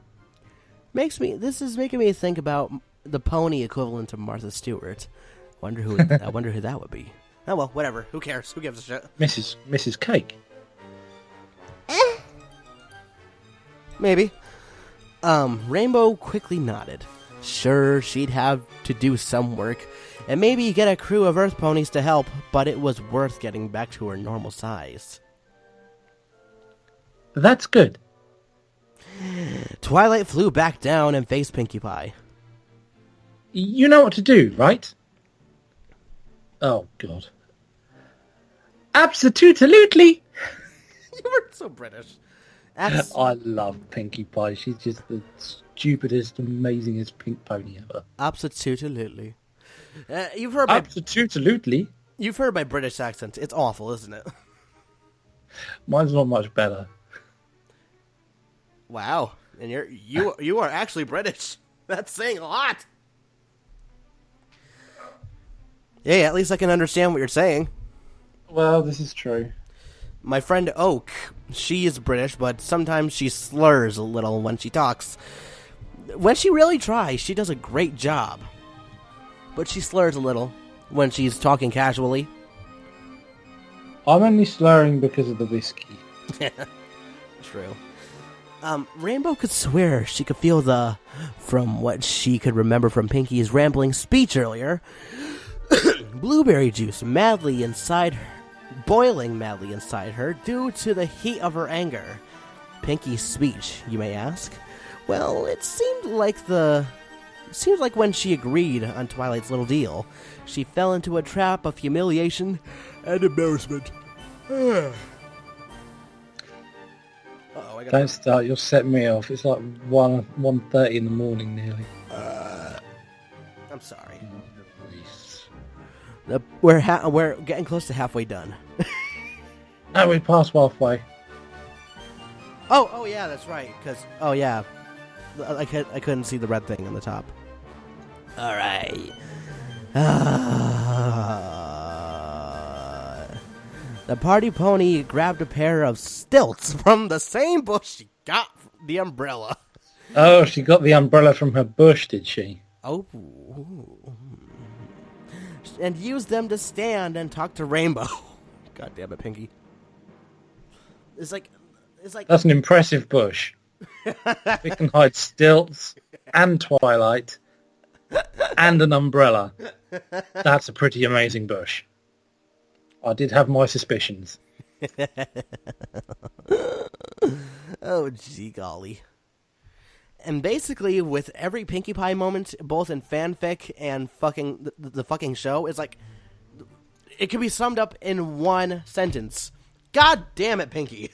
Speaker 1: This is making me think about the pony equivalent to Martha Stewart. I wonder who that would be. Oh well, whatever. Who cares? Who gives a shit?
Speaker 2: Mrs. Cake.
Speaker 1: Maybe. Rainbow quickly nodded. Sure, she'd have to do some work, and maybe get a crew of Earth ponies to help, but it was worth getting back to her normal size.
Speaker 2: That's good.
Speaker 1: Twilight flew back down and faced Pinkie Pie.
Speaker 2: You know what to do, right? Oh, God. Absolutely!
Speaker 1: You were so British.
Speaker 2: I love Pinkie Pie. She's just the stupidest, amazingest pink pony ever.
Speaker 1: Absolutely. You've heard my...
Speaker 2: Absolutely.
Speaker 1: You've heard my British accent. It's awful, isn't it?
Speaker 2: Mine's not much better.
Speaker 1: Wow. And you are actually British. That's saying a lot. Yeah, at least I can understand what you're saying.
Speaker 2: Well, this is true.
Speaker 1: My friend Oak, She is British, but sometimes she slurs a little when she talks. When she really tries, she does a great job. But she slurs a little when she's talking casually.
Speaker 2: I'm only slurring because of the whiskey.
Speaker 1: True. Rainbow could swear she could feel from what she could remember from Pinky's rambling speech earlier, blueberry juice boiling madly inside her due to the heat of her anger. Pinky's speech, you may ask? Well, it seemed like when she agreed on Twilight's little deal, she fell into a trap of humiliation and embarrassment.
Speaker 2: Don't start, you'll set me off. It's like 1:30 in the morning nearly.
Speaker 1: I'm sorry. We're getting close to halfway done.
Speaker 2: No, we passed halfway.
Speaker 1: Oh yeah, that's right. I couldn't see the red thing on the top. All right. The party pony grabbed a pair of stilts from the same bush she got the umbrella.
Speaker 2: Oh, she got the umbrella from her bush, did she?
Speaker 1: Oh. And used them to stand and talk to Rainbow. God damn it, Pinky. It's like
Speaker 2: That's an impressive bush. We can hide stilts and Twilight and an umbrella. That's a pretty amazing bush. I did have my suspicions.
Speaker 1: Oh, gee golly. And basically, with every Pinkie Pie moment, both in fanfic and the fucking show, it's like, it can be summed up in one sentence. God damn it, Pinky.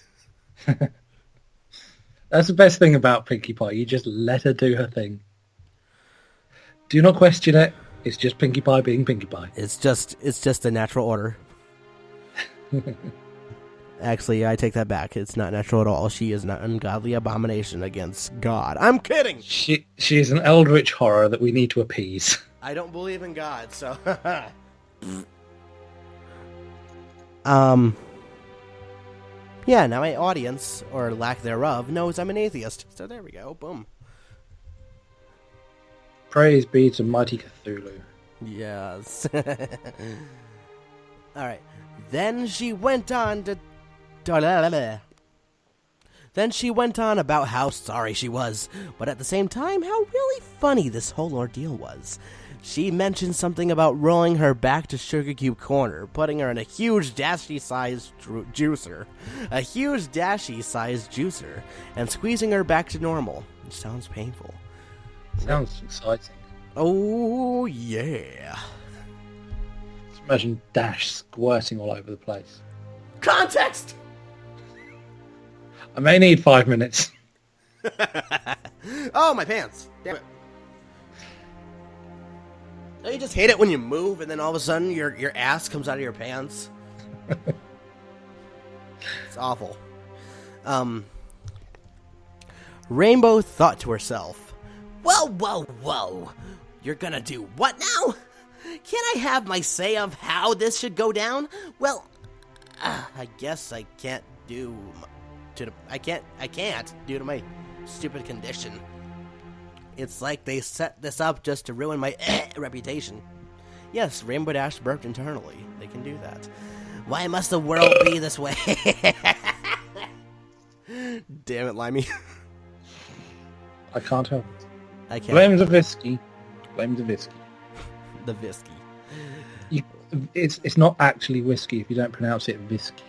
Speaker 2: That's the best thing about Pinkie Pie. You just let her do her thing. Do not question it. It's just Pinkie Pie being Pinkie Pie.
Speaker 1: It's just the natural order. Actually, I take that back. It's not natural at all. She is an ungodly abomination against God. I'm kidding!
Speaker 2: She is an eldritch horror that we need to appease.
Speaker 1: I don't believe in God, so... Yeah, now my audience, or lack thereof, knows I'm an atheist. So there we go. Boom.
Speaker 2: Praise be to mighty Cthulhu.
Speaker 1: Yes. Alright. Then she went on about how sorry she was, but at the same time, how really funny this whole ordeal was. She mentioned something about rolling her back to Sugar Cube Corner, putting her in a huge dashy-sized juicer, and squeezing her back to normal. It sounds painful.
Speaker 2: Sounds exciting.
Speaker 1: Oh, yeah.
Speaker 2: Just imagine Dash squirting all over the place.
Speaker 1: Context!
Speaker 2: I may need 5 minutes.
Speaker 1: Oh, my pants. Damn it. Don't you just hate it when you move and then all of a sudden your ass comes out of your pants? It's awful. Rainbow thought to herself, Whoa. You're gonna do what now? Can't I have my say of how this should go down? Well, I guess I can't due to my stupid condition. It's like they set this up just to ruin my reputation. Yes, Rainbow Dash burped internally. They can do that. Why must the world be this way? Damn it, Limey.
Speaker 2: I can't help it.
Speaker 1: I can't.
Speaker 2: Blame the whiskey. Blame the whiskey.
Speaker 1: The whiskey.
Speaker 2: It's not actually whiskey if you don't pronounce it whiskey.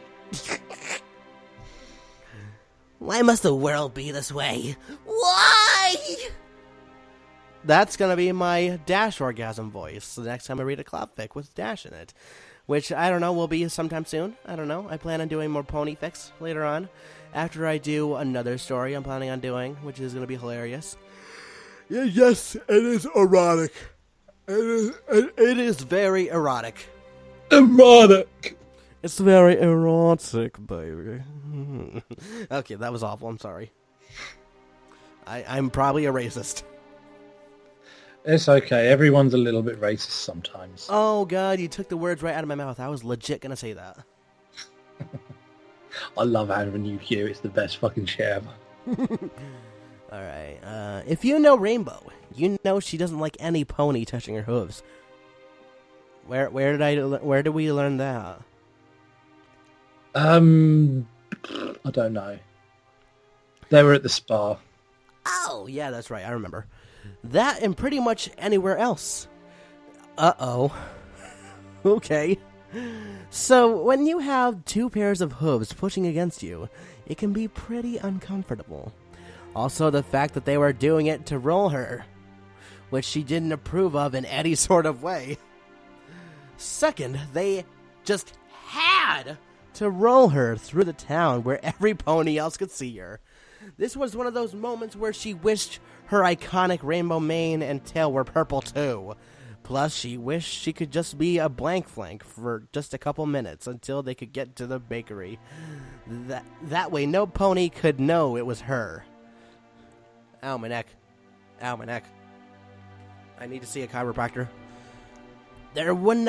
Speaker 3: Why must the world be this way? Why?
Speaker 1: That's gonna be my Dash orgasm voice the next time I read a clopfic with Dash in it. Which, I don't know, will be sometime soon. I don't know. I plan on doing more pony fics later on. After I do another story I'm planning on doing, which is gonna be hilarious. Yes, it is erotic. It is very erotic.
Speaker 2: Erotic!
Speaker 1: It's very erotic, baby. Okay, that was awful. I'm sorry. I'm probably a racist.
Speaker 2: It's okay. Everyone's a little bit racist sometimes.
Speaker 1: Oh, God, you took the words right out of my mouth. I was legit going to say that.
Speaker 2: I love Avenue Q. It's the best fucking shit ever.
Speaker 1: All right. If you know Rainbow, you know she doesn't like any pony touching her hooves. Where did we learn that?
Speaker 2: I don't know. They were at the spa.
Speaker 1: Oh, yeah, that's right. I remember. That and pretty much anywhere else. Uh-oh. Okay. So, when you have two pairs of hooves pushing against you, it can be pretty uncomfortable. Also, the fact that they were doing it to roll her, which she didn't approve of in any sort of way. Second, they just had to roll her through the town where every pony else could see her. This was one of those moments where she wished her iconic rainbow mane and tail were purple too. Plus, she wished she could just be a blank flank for just a couple minutes until they could get to the bakery. That way, no pony could know it was her. Ow, my neck. Ow, my neck. I need to see a chiropractor. There wouldn't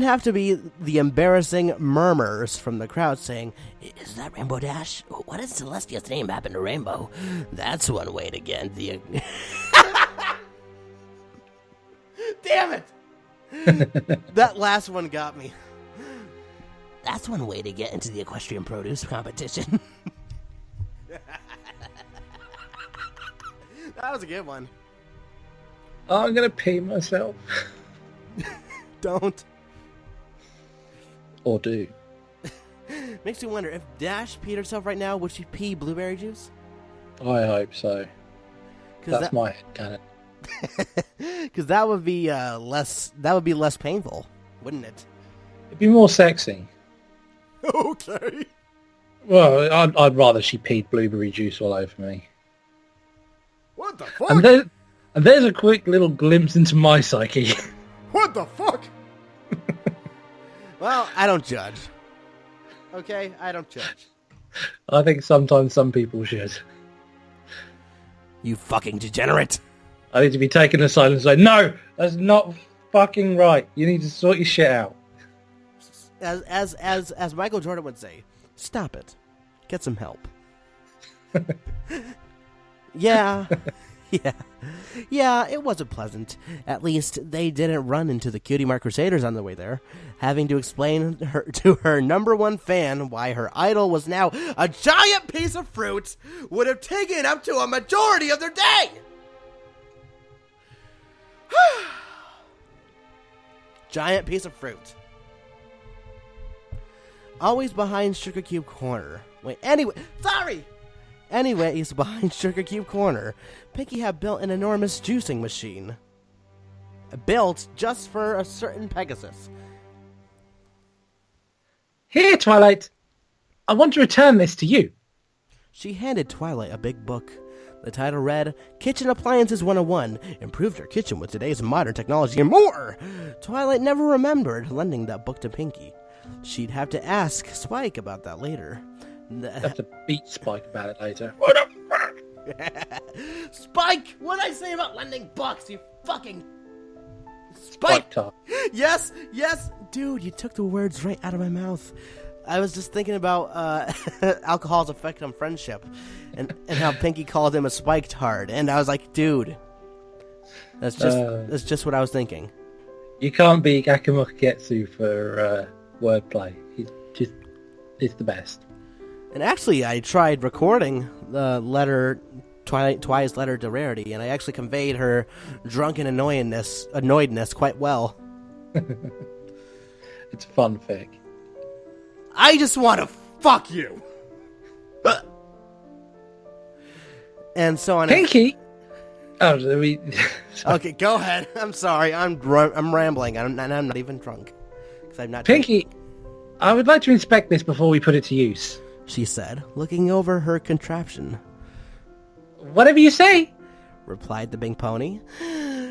Speaker 1: have to be the embarrassing murmurs from the crowd saying,
Speaker 3: "Is that Rainbow Dash? What does Celestia's name happen to Rainbow? That's one way to get the..."
Speaker 1: Damn it! That last one got me.
Speaker 3: That's one way to get into the equestrian produce competition.
Speaker 1: That was a good one.
Speaker 2: I'm gonna pee myself.
Speaker 1: Don't.
Speaker 2: Or do.
Speaker 1: Makes me wonder, if Dash peed herself right now, would she pee blueberry juice?
Speaker 2: I hope so. That's my headcanon.
Speaker 1: Because that would be less painful, wouldn't it?
Speaker 2: It'd be more sexy.
Speaker 1: Okay.
Speaker 2: Well, I'd rather she peed blueberry juice all over me.
Speaker 1: What the fuck?
Speaker 2: And there's a quick little glimpse into my psyche.
Speaker 1: What the fuck? Well, I don't judge. Okay, I don't judge.
Speaker 2: I think sometimes some people should.
Speaker 1: You fucking degenerate.
Speaker 2: I need to be taken aside and say, no, that's not fucking right. You need to sort your shit out.
Speaker 1: As Michael Jordan would say, stop it. Get some help. Yeah. Yeah, it wasn't pleasant. At least they didn't run into the Cutie Mark Crusaders on the way there, having to explain to her number one fan why her idol was now a giant piece of fruit would have taken up to a majority of their day. Giant piece of fruit. Always behind Sugar Cube Corner. Anyways, behind Sugar Cube Corner, Pinky had built an enormous juicing machine. Built just for a certain Pegasus.
Speaker 2: Here, Twilight. I want to return this to you.
Speaker 1: She handed Twilight a big book. The title read, Kitchen Appliances 101, improved your kitchen with today's modern technology and more! Twilight never remembered lending that book to Pinky. She'd have to ask Spike about that later.
Speaker 2: I have to beat Spike about it later.
Speaker 1: Spike! What'd I say about lending books, you fucking... Spike! Yes! Dude, you took the words right out of my mouth. I was just thinking about alcohol's effect on friendship and how Pinky called him a spike-tard. And I was like, dude, that's just what I was thinking.
Speaker 2: You can't beat Gakumokagetsu for wordplay. It's the best.
Speaker 1: And actually, I tried recording the letter, Twi's letter to Rarity, and I actually conveyed her drunken annoyedness quite well.
Speaker 2: It's fanfic.
Speaker 1: I just want to fuck you. And so on.
Speaker 2: Pinky.
Speaker 1: Okay, go ahead. I'm sorry. I'm rambling. I'm not even drunk because I'm not.
Speaker 2: Pinky, I would like to inspect this before we put it to use.
Speaker 1: She said, looking over her contraption.
Speaker 2: Whatever you say,
Speaker 1: replied the big pony.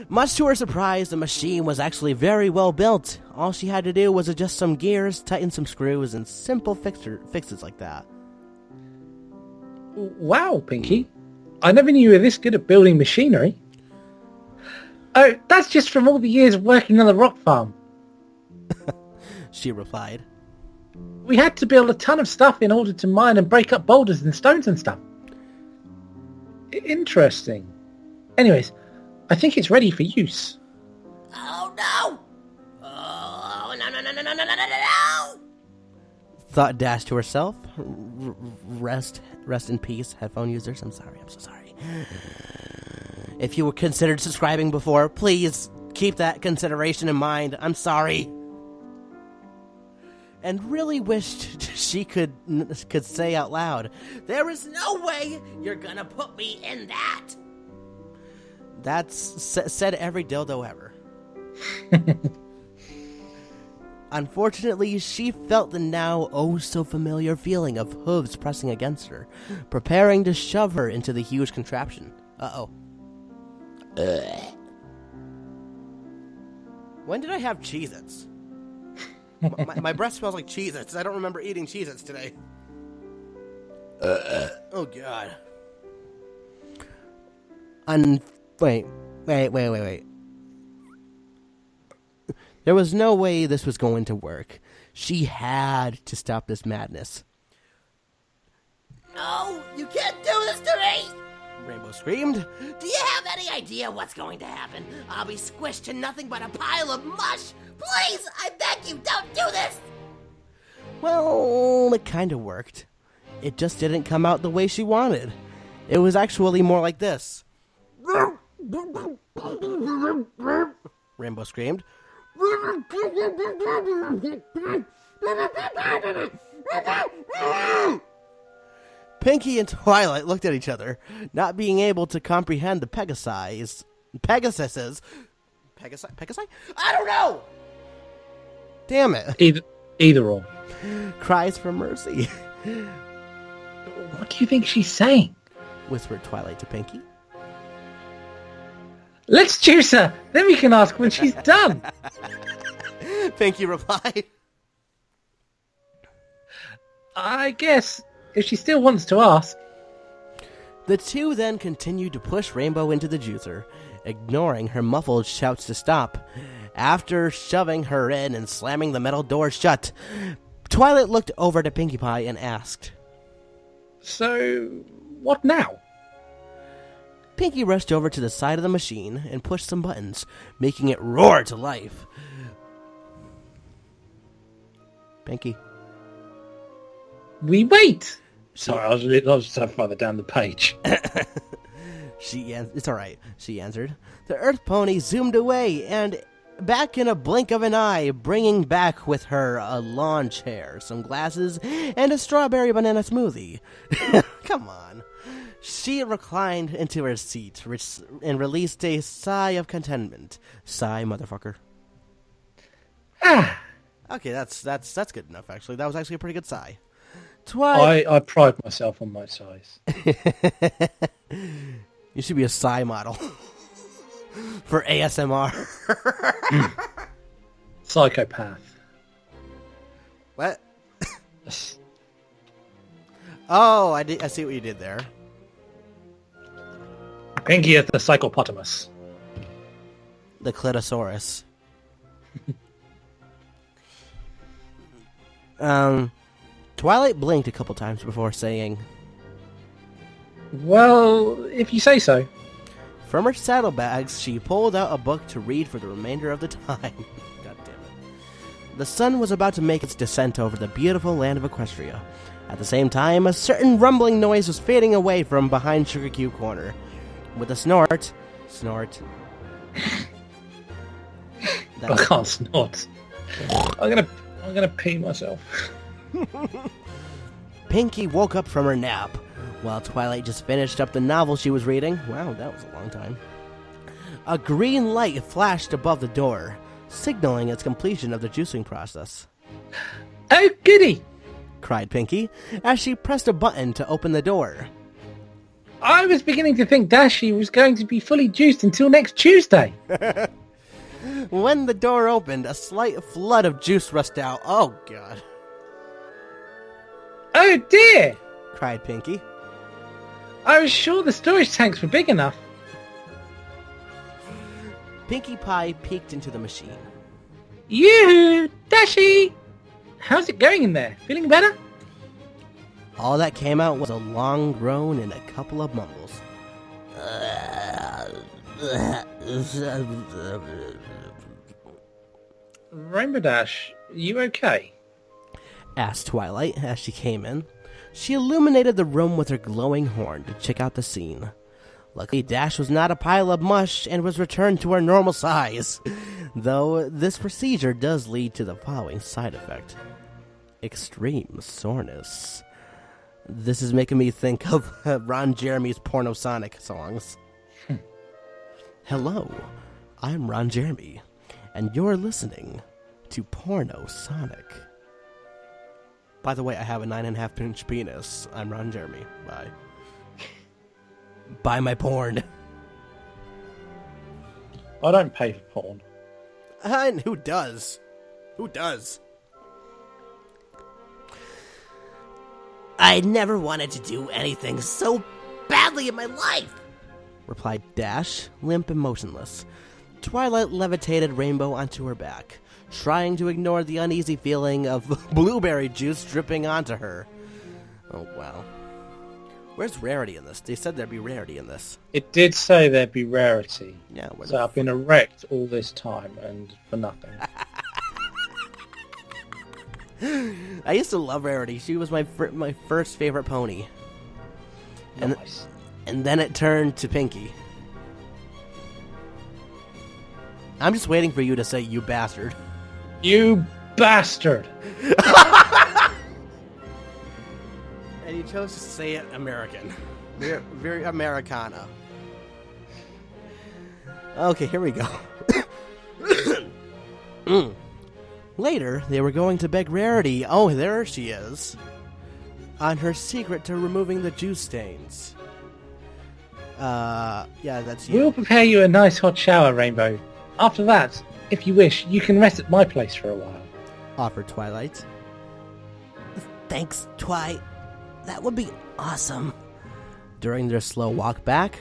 Speaker 1: Much to her surprise, the machine was actually very well built. All she had to do was adjust some gears, tighten some screws, and simple fixes like that.
Speaker 2: Wow, Pinky. I never knew you were this good at building machinery. Oh, that's just from all the years of working on the rock farm.
Speaker 1: She replied.
Speaker 2: We had to build a ton of stuff in order to mine and break up boulders and stones and stuff. Interesting. Anyways, I think it's ready for use.
Speaker 3: Oh no! Oh no!
Speaker 1: Thought Dash to herself. Rest in peace, headphone users. I'm so sorry. If you were considered subscribing before, please keep that consideration in mind. I'm sorry. And really wished she could say out loud, "There is no way you're gonna put me in that." That's said every dildo ever. Unfortunately, she felt the now oh-so-familiar feeling of hooves pressing against her, preparing to shove her into the huge contraption. Uh-oh. When did I have Cheez-Its? my breath smells like Cheez-Its. I don't remember eating Cheez-Its today. Oh, God. Wait. There was no way this was going to work. She had to stop this madness.
Speaker 3: No, you can't do this to me!
Speaker 1: Rainbow screamed.
Speaker 3: Do you have any idea what's going to happen? I'll be squished to nothing but a pile of mush! Please, I beg you, don't do this!
Speaker 1: Well, it kind of worked. It just didn't come out the way she wanted. It was actually more like this. Rainbow screamed. Pinky and Twilight looked at each other, not being able to comprehend the Pegasi? I don't know! Damn it.
Speaker 2: Either or.
Speaker 1: Cries for mercy.
Speaker 2: What do you think she's saying?
Speaker 1: Whispered Twilight to Pinky.
Speaker 2: Let's juice her, then we can ask when she's done.
Speaker 1: Pinky replied.
Speaker 2: I guess, if she still wants to ask.
Speaker 1: The two then continued to push Rainbow into the juicer, ignoring her muffled shouts to stop. After shoving her in and slamming the metal door shut, Twilight looked over to Pinkie Pie and asked,
Speaker 2: "So, what now?"
Speaker 1: Pinky rushed over to the side of the machine and pushed some buttons, making it roar to life. Pinky.
Speaker 2: We wait! Sorry, I was so further down the page.
Speaker 1: It's alright, she answered. The Earth Pony zoomed away and back in a blink of an eye, bringing back with her a lawn chair, some glasses, and a strawberry banana smoothie. Come on. She reclined into her seat and released a sigh of contentment. Sigh, motherfucker. Okay, that's good enough, actually. That was actually a pretty good sigh.
Speaker 2: I pride myself on my size.
Speaker 1: You should be a sigh model. For ASMR.
Speaker 2: Psychopath.
Speaker 1: What? Oh, I see what you did there.
Speaker 2: Pinky is the psychopotamus.
Speaker 1: The Clitosaurus. Twilight blinked a couple times before saying,
Speaker 2: "Well, if you say so."
Speaker 1: From her saddlebags, she pulled out a book to read for the remainder of the time. God damn it. The sun was about to make its descent over the beautiful land of Equestria. At the same time, a certain rumbling noise was fading away from behind Sugar Cube Corner. With a snort.
Speaker 2: I can't snort. I'm gonna pee myself.
Speaker 1: Pinky woke up from her nap, while Twilight just finished up the novel she was reading. Wow, that was a long time. A green light flashed above the door, signaling its completion of the juicing process.
Speaker 2: "Oh, goody!"
Speaker 1: cried Pinky, as she pressed a button to open the door.
Speaker 2: I was beginning to think Dashi was going to be fully juiced until next Tuesday.
Speaker 1: When the door opened, a slight flood of juice rushed out. Oh, God.
Speaker 2: "Oh, dear!"
Speaker 1: cried Pinky.
Speaker 2: "I was sure the storage tanks were big enough."
Speaker 1: Pinkie Pie peeked into the machine.
Speaker 2: "You, Dashi!" how's it going in there? Feeling better?
Speaker 1: All that came out was a long groan and a couple of mumbles.
Speaker 2: Rainbow Dash, you okay?
Speaker 1: Asked Twilight as she came in. She illuminated the room with her glowing horn to check out the scene. Luckily, Dash was not a pile of mush and was returned to her normal size, though this procedure does lead to the following side effect. Extreme soreness. This is making me think of Ron Jeremy's Porno Sonic songs. Hello, I'm Ron Jeremy, and you're listening to Porno Sonic. By the way, I have a 9.5-inch penis. I'm Ron Jeremy. Bye. Buy my porn.
Speaker 2: I don't pay for porn.
Speaker 1: And who does? Who does?
Speaker 3: I never wanted to do anything so badly in my life.
Speaker 1: Replied Dash, limp and motionless. Twilight levitated Rainbow onto her back, trying to ignore the uneasy feeling of blueberry juice dripping onto her. Oh, wow. Where's rarity in this? They said there'd be rarity in this.
Speaker 2: It did say there'd be rarity.
Speaker 1: Yeah,
Speaker 2: so I've been erect all this time and for nothing.
Speaker 1: I used to love Rarity. She was my first favorite pony.
Speaker 2: Nice.
Speaker 1: And then it turned to Pinky. I'm just waiting for you to say, you bastard.
Speaker 2: You bastard!
Speaker 1: And you chose to say it American. Very, very Americana. Okay, here we go. Later, they were going to beg Rarity, oh, there she is, on her secret to removing the juice stains. Yeah, that's you.
Speaker 2: We'll prepare you a nice hot shower, Rainbow. After that, if you wish, you can rest at my place for a while.
Speaker 1: Offered Twilight.
Speaker 3: Thanks, Twi. That would be awesome.
Speaker 1: During their slow walk back,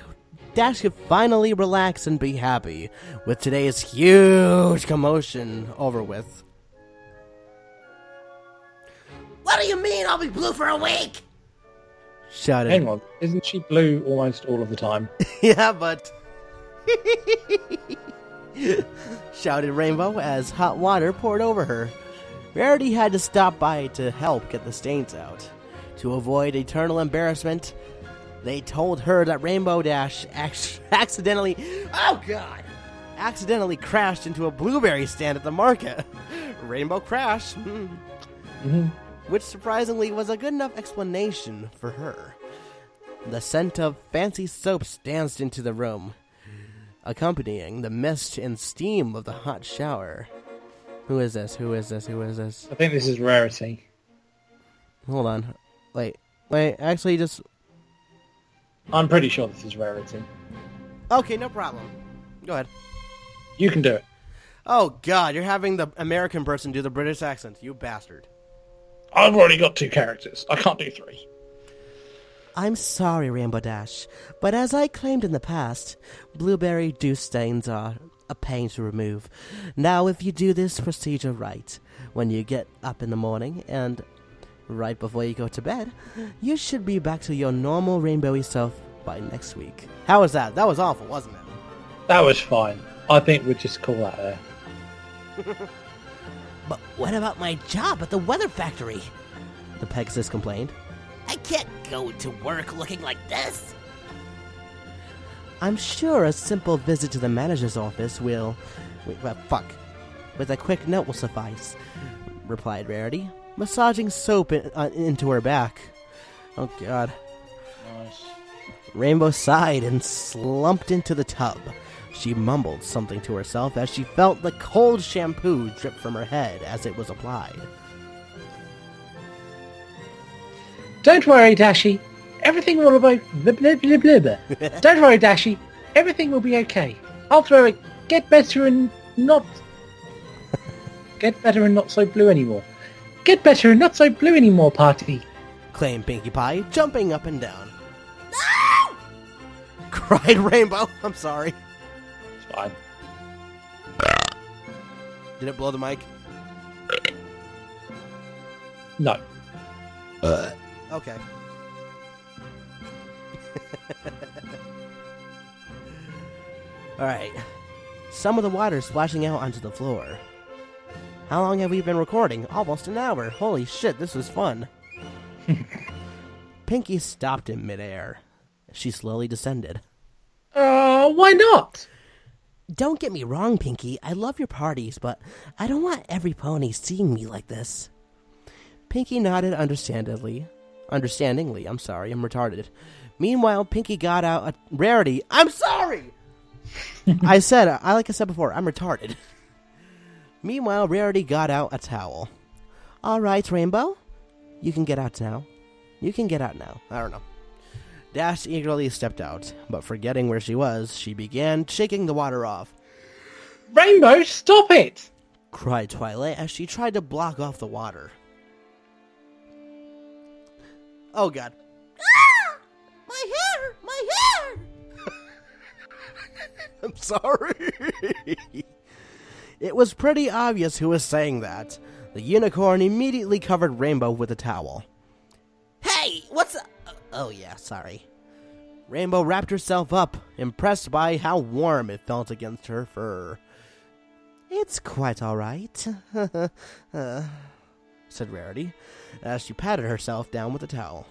Speaker 1: Dash could finally relax and be happy with today's huge commotion over with.
Speaker 3: What do you mean I'll be blue for a week?
Speaker 1: Shouted.
Speaker 2: Hang on, isn't she blue almost all of the time?
Speaker 1: Yeah, but... shouted Rainbow as hot water poured over her. Rarity had to stop by to help get the stains out. To avoid eternal embarrassment, they told her that Rainbow Dash accidentally crashed into a blueberry stand at the market. Rainbow Crash. Which surprisingly was a good enough explanation for her. The scent of fancy soaps danced into the room, accompanying the mist and steam of the hot shower. Who is this? Who is this? Who is this?
Speaker 2: I think this is Rarity.
Speaker 1: Hold on. Wait, actually just...
Speaker 2: I'm pretty sure this is Rarity.
Speaker 1: Okay, no problem. Go ahead.
Speaker 2: You can do it.
Speaker 1: Oh god, you're having the American person do the British accent, you bastard.
Speaker 2: I've already got 2 characters. I can't do 3.
Speaker 3: I'm sorry, Rainbow Dash, but as I claimed in the past, blueberry juice stains are a pain to remove. Now, if you do this procedure right, when you get up in the morning and right before you go to bed, you should be back to your normal rainbowy self by next week.
Speaker 1: How was that? That was awful, wasn't it?
Speaker 2: That was fine. I think we'll just call that there.
Speaker 3: But what about my job at the weather factory?
Speaker 1: The Pegasus complained.
Speaker 3: I can't go to work looking like this.
Speaker 1: I'm sure a simple visit to the manager's office will... with a quick note will suffice, replied Rarity, massaging soap into her back. Oh god.
Speaker 2: Nice.
Speaker 1: Rainbow sighed and slumped into the tub. She mumbled something to herself as she felt the cold shampoo drip from her head as it was applied.
Speaker 2: Don't worry, Dashy. Everything will be... Don't worry, Dashy. Everything will be okay. I'll throw it. Get better and not so blue anymore. Get better and not so blue anymore, party.
Speaker 1: Claimed Pinkie Pie, jumping up and down. No! Cried Rainbow. I'm sorry.
Speaker 2: It's fine.
Speaker 1: Did it blow the mic?
Speaker 2: No.
Speaker 1: Okay. Alright. Some of the water is splashing out onto the floor. How long have we been recording? Almost an hour. Holy shit, this was fun. Pinky stopped in midair. She slowly descended.
Speaker 2: Why not?
Speaker 1: Don't get me wrong, Pinky. I love your parties, but I don't want every pony seeing me like this. Pinky nodded understandingly. I'm retarded. Meanwhile, Pinky got out a Rarity. I'm sorry! like I said before, I'm retarded. Meanwhile, Rarity got out a towel. All right, Rainbow. You can get out now. I don't know. Dash eagerly stepped out, but forgetting where she was, she began shaking the water off.
Speaker 2: Rainbow, stop it!
Speaker 1: Cried Twilight as she tried to block off the water. Oh, God.
Speaker 3: Ah! My hair! My hair!
Speaker 1: I'm sorry. It was pretty obvious who was saying that. The unicorn immediately covered Rainbow with a towel.
Speaker 3: Hey, what's up?
Speaker 1: Oh, yeah, sorry. Rainbow wrapped herself up, impressed by how warm it felt against her fur. It's quite all right, said Rarity, as she patted herself down with the towel.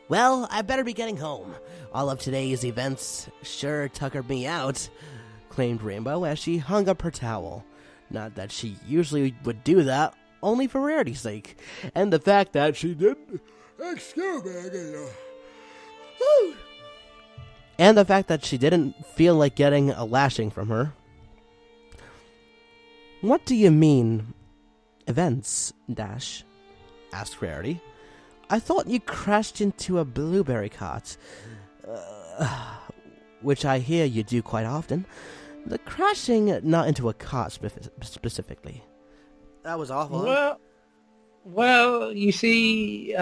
Speaker 1: Well, I better be getting home. All of today's events sure tuckered me out, claimed Rainbow as she hung up her towel. Not that she usually would do that, only for Rarity's sake, and the fact that she didn't... Excuse me, and the fact that she didn't feel like getting a lashing from her. What do you mean, events, Dash? Asked Rarity. I thought you crashed into a blueberry cart, which I hear you do quite often. The crashing, not into a cart specifically. That was awful.
Speaker 2: Well, you see,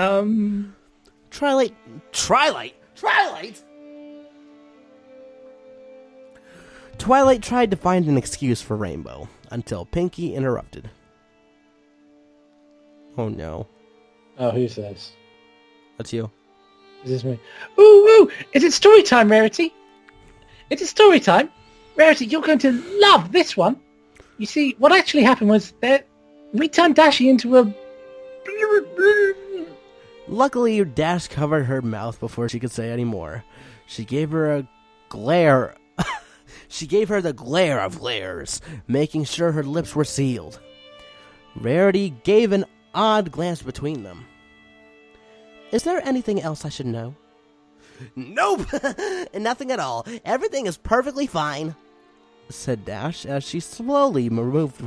Speaker 1: Twilight? Twilight tried to find an excuse for Rainbow, until Pinky interrupted. Oh no.
Speaker 2: Oh, who's this?
Speaker 1: That's you.
Speaker 2: Is this me? Ooh! Is it story time, Rarity? It is story time. Rarity, you're going to love this one. You see, what actually happened was that we turned Dashy into a...
Speaker 1: Luckily, Dash covered her mouth before she could say any more. She gave her a glare... She gave her the glare of glares, making sure her lips were sealed. Rarity gave an odd glance between them. Is there anything else I should know? Nope! Nothing at all. Everything is perfectly fine, said Dash as she slowly removed...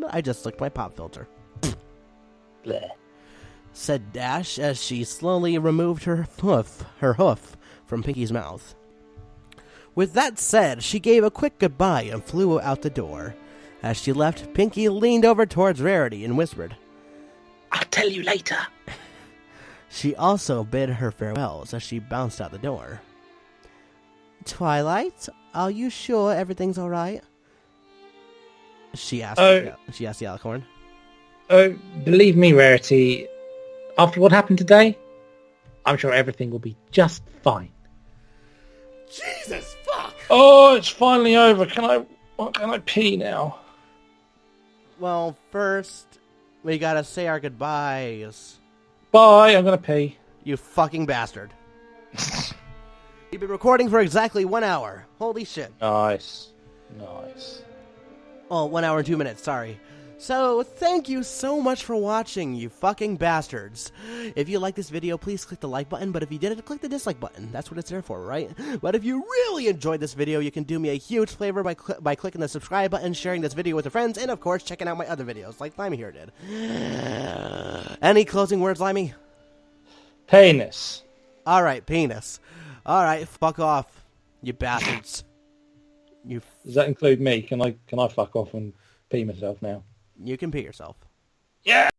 Speaker 1: I just licked my pop filter.
Speaker 2: Bleh.
Speaker 1: Said Dash as she slowly removed her hoof from Pinky's mouth. With that said, she gave a quick goodbye and flew out the door. As she left, Pinky leaned over towards Rarity and whispered,
Speaker 2: I'll tell you later.
Speaker 1: She also bid her farewells as she bounced out the door. Twilight, are you sure everything's all right? She asked the alicorn.
Speaker 2: Oh, believe me, Rarity, after what happened today, I'm sure everything will be just fine.
Speaker 1: Jesus fuck!
Speaker 2: Oh, it's finally over. Can I pee now?
Speaker 1: Well, first, we gotta say our goodbyes.
Speaker 2: Bye, I'm gonna pee.
Speaker 1: You fucking bastard. You've been recording for exactly 1 hour. Holy shit.
Speaker 2: Nice.
Speaker 1: Oh, 1 hour and 2 minutes, sorry. So, thank you so much for watching, you fucking bastards. If you like this video, please click the like button, but if you didn't, click the dislike button. That's what it's there for, right? But if you really enjoyed this video, you can do me a huge favor by clicking the subscribe button, sharing this video with your friends, and of course, checking out my other videos, like Limey here did. Any closing words, Limey?
Speaker 2: Penis.
Speaker 1: Alright, penis. Alright, fuck off, you bastards.
Speaker 2: Does that include me? Can I fuck off and pee myself now?
Speaker 1: You can pee yourself.
Speaker 2: Yeah!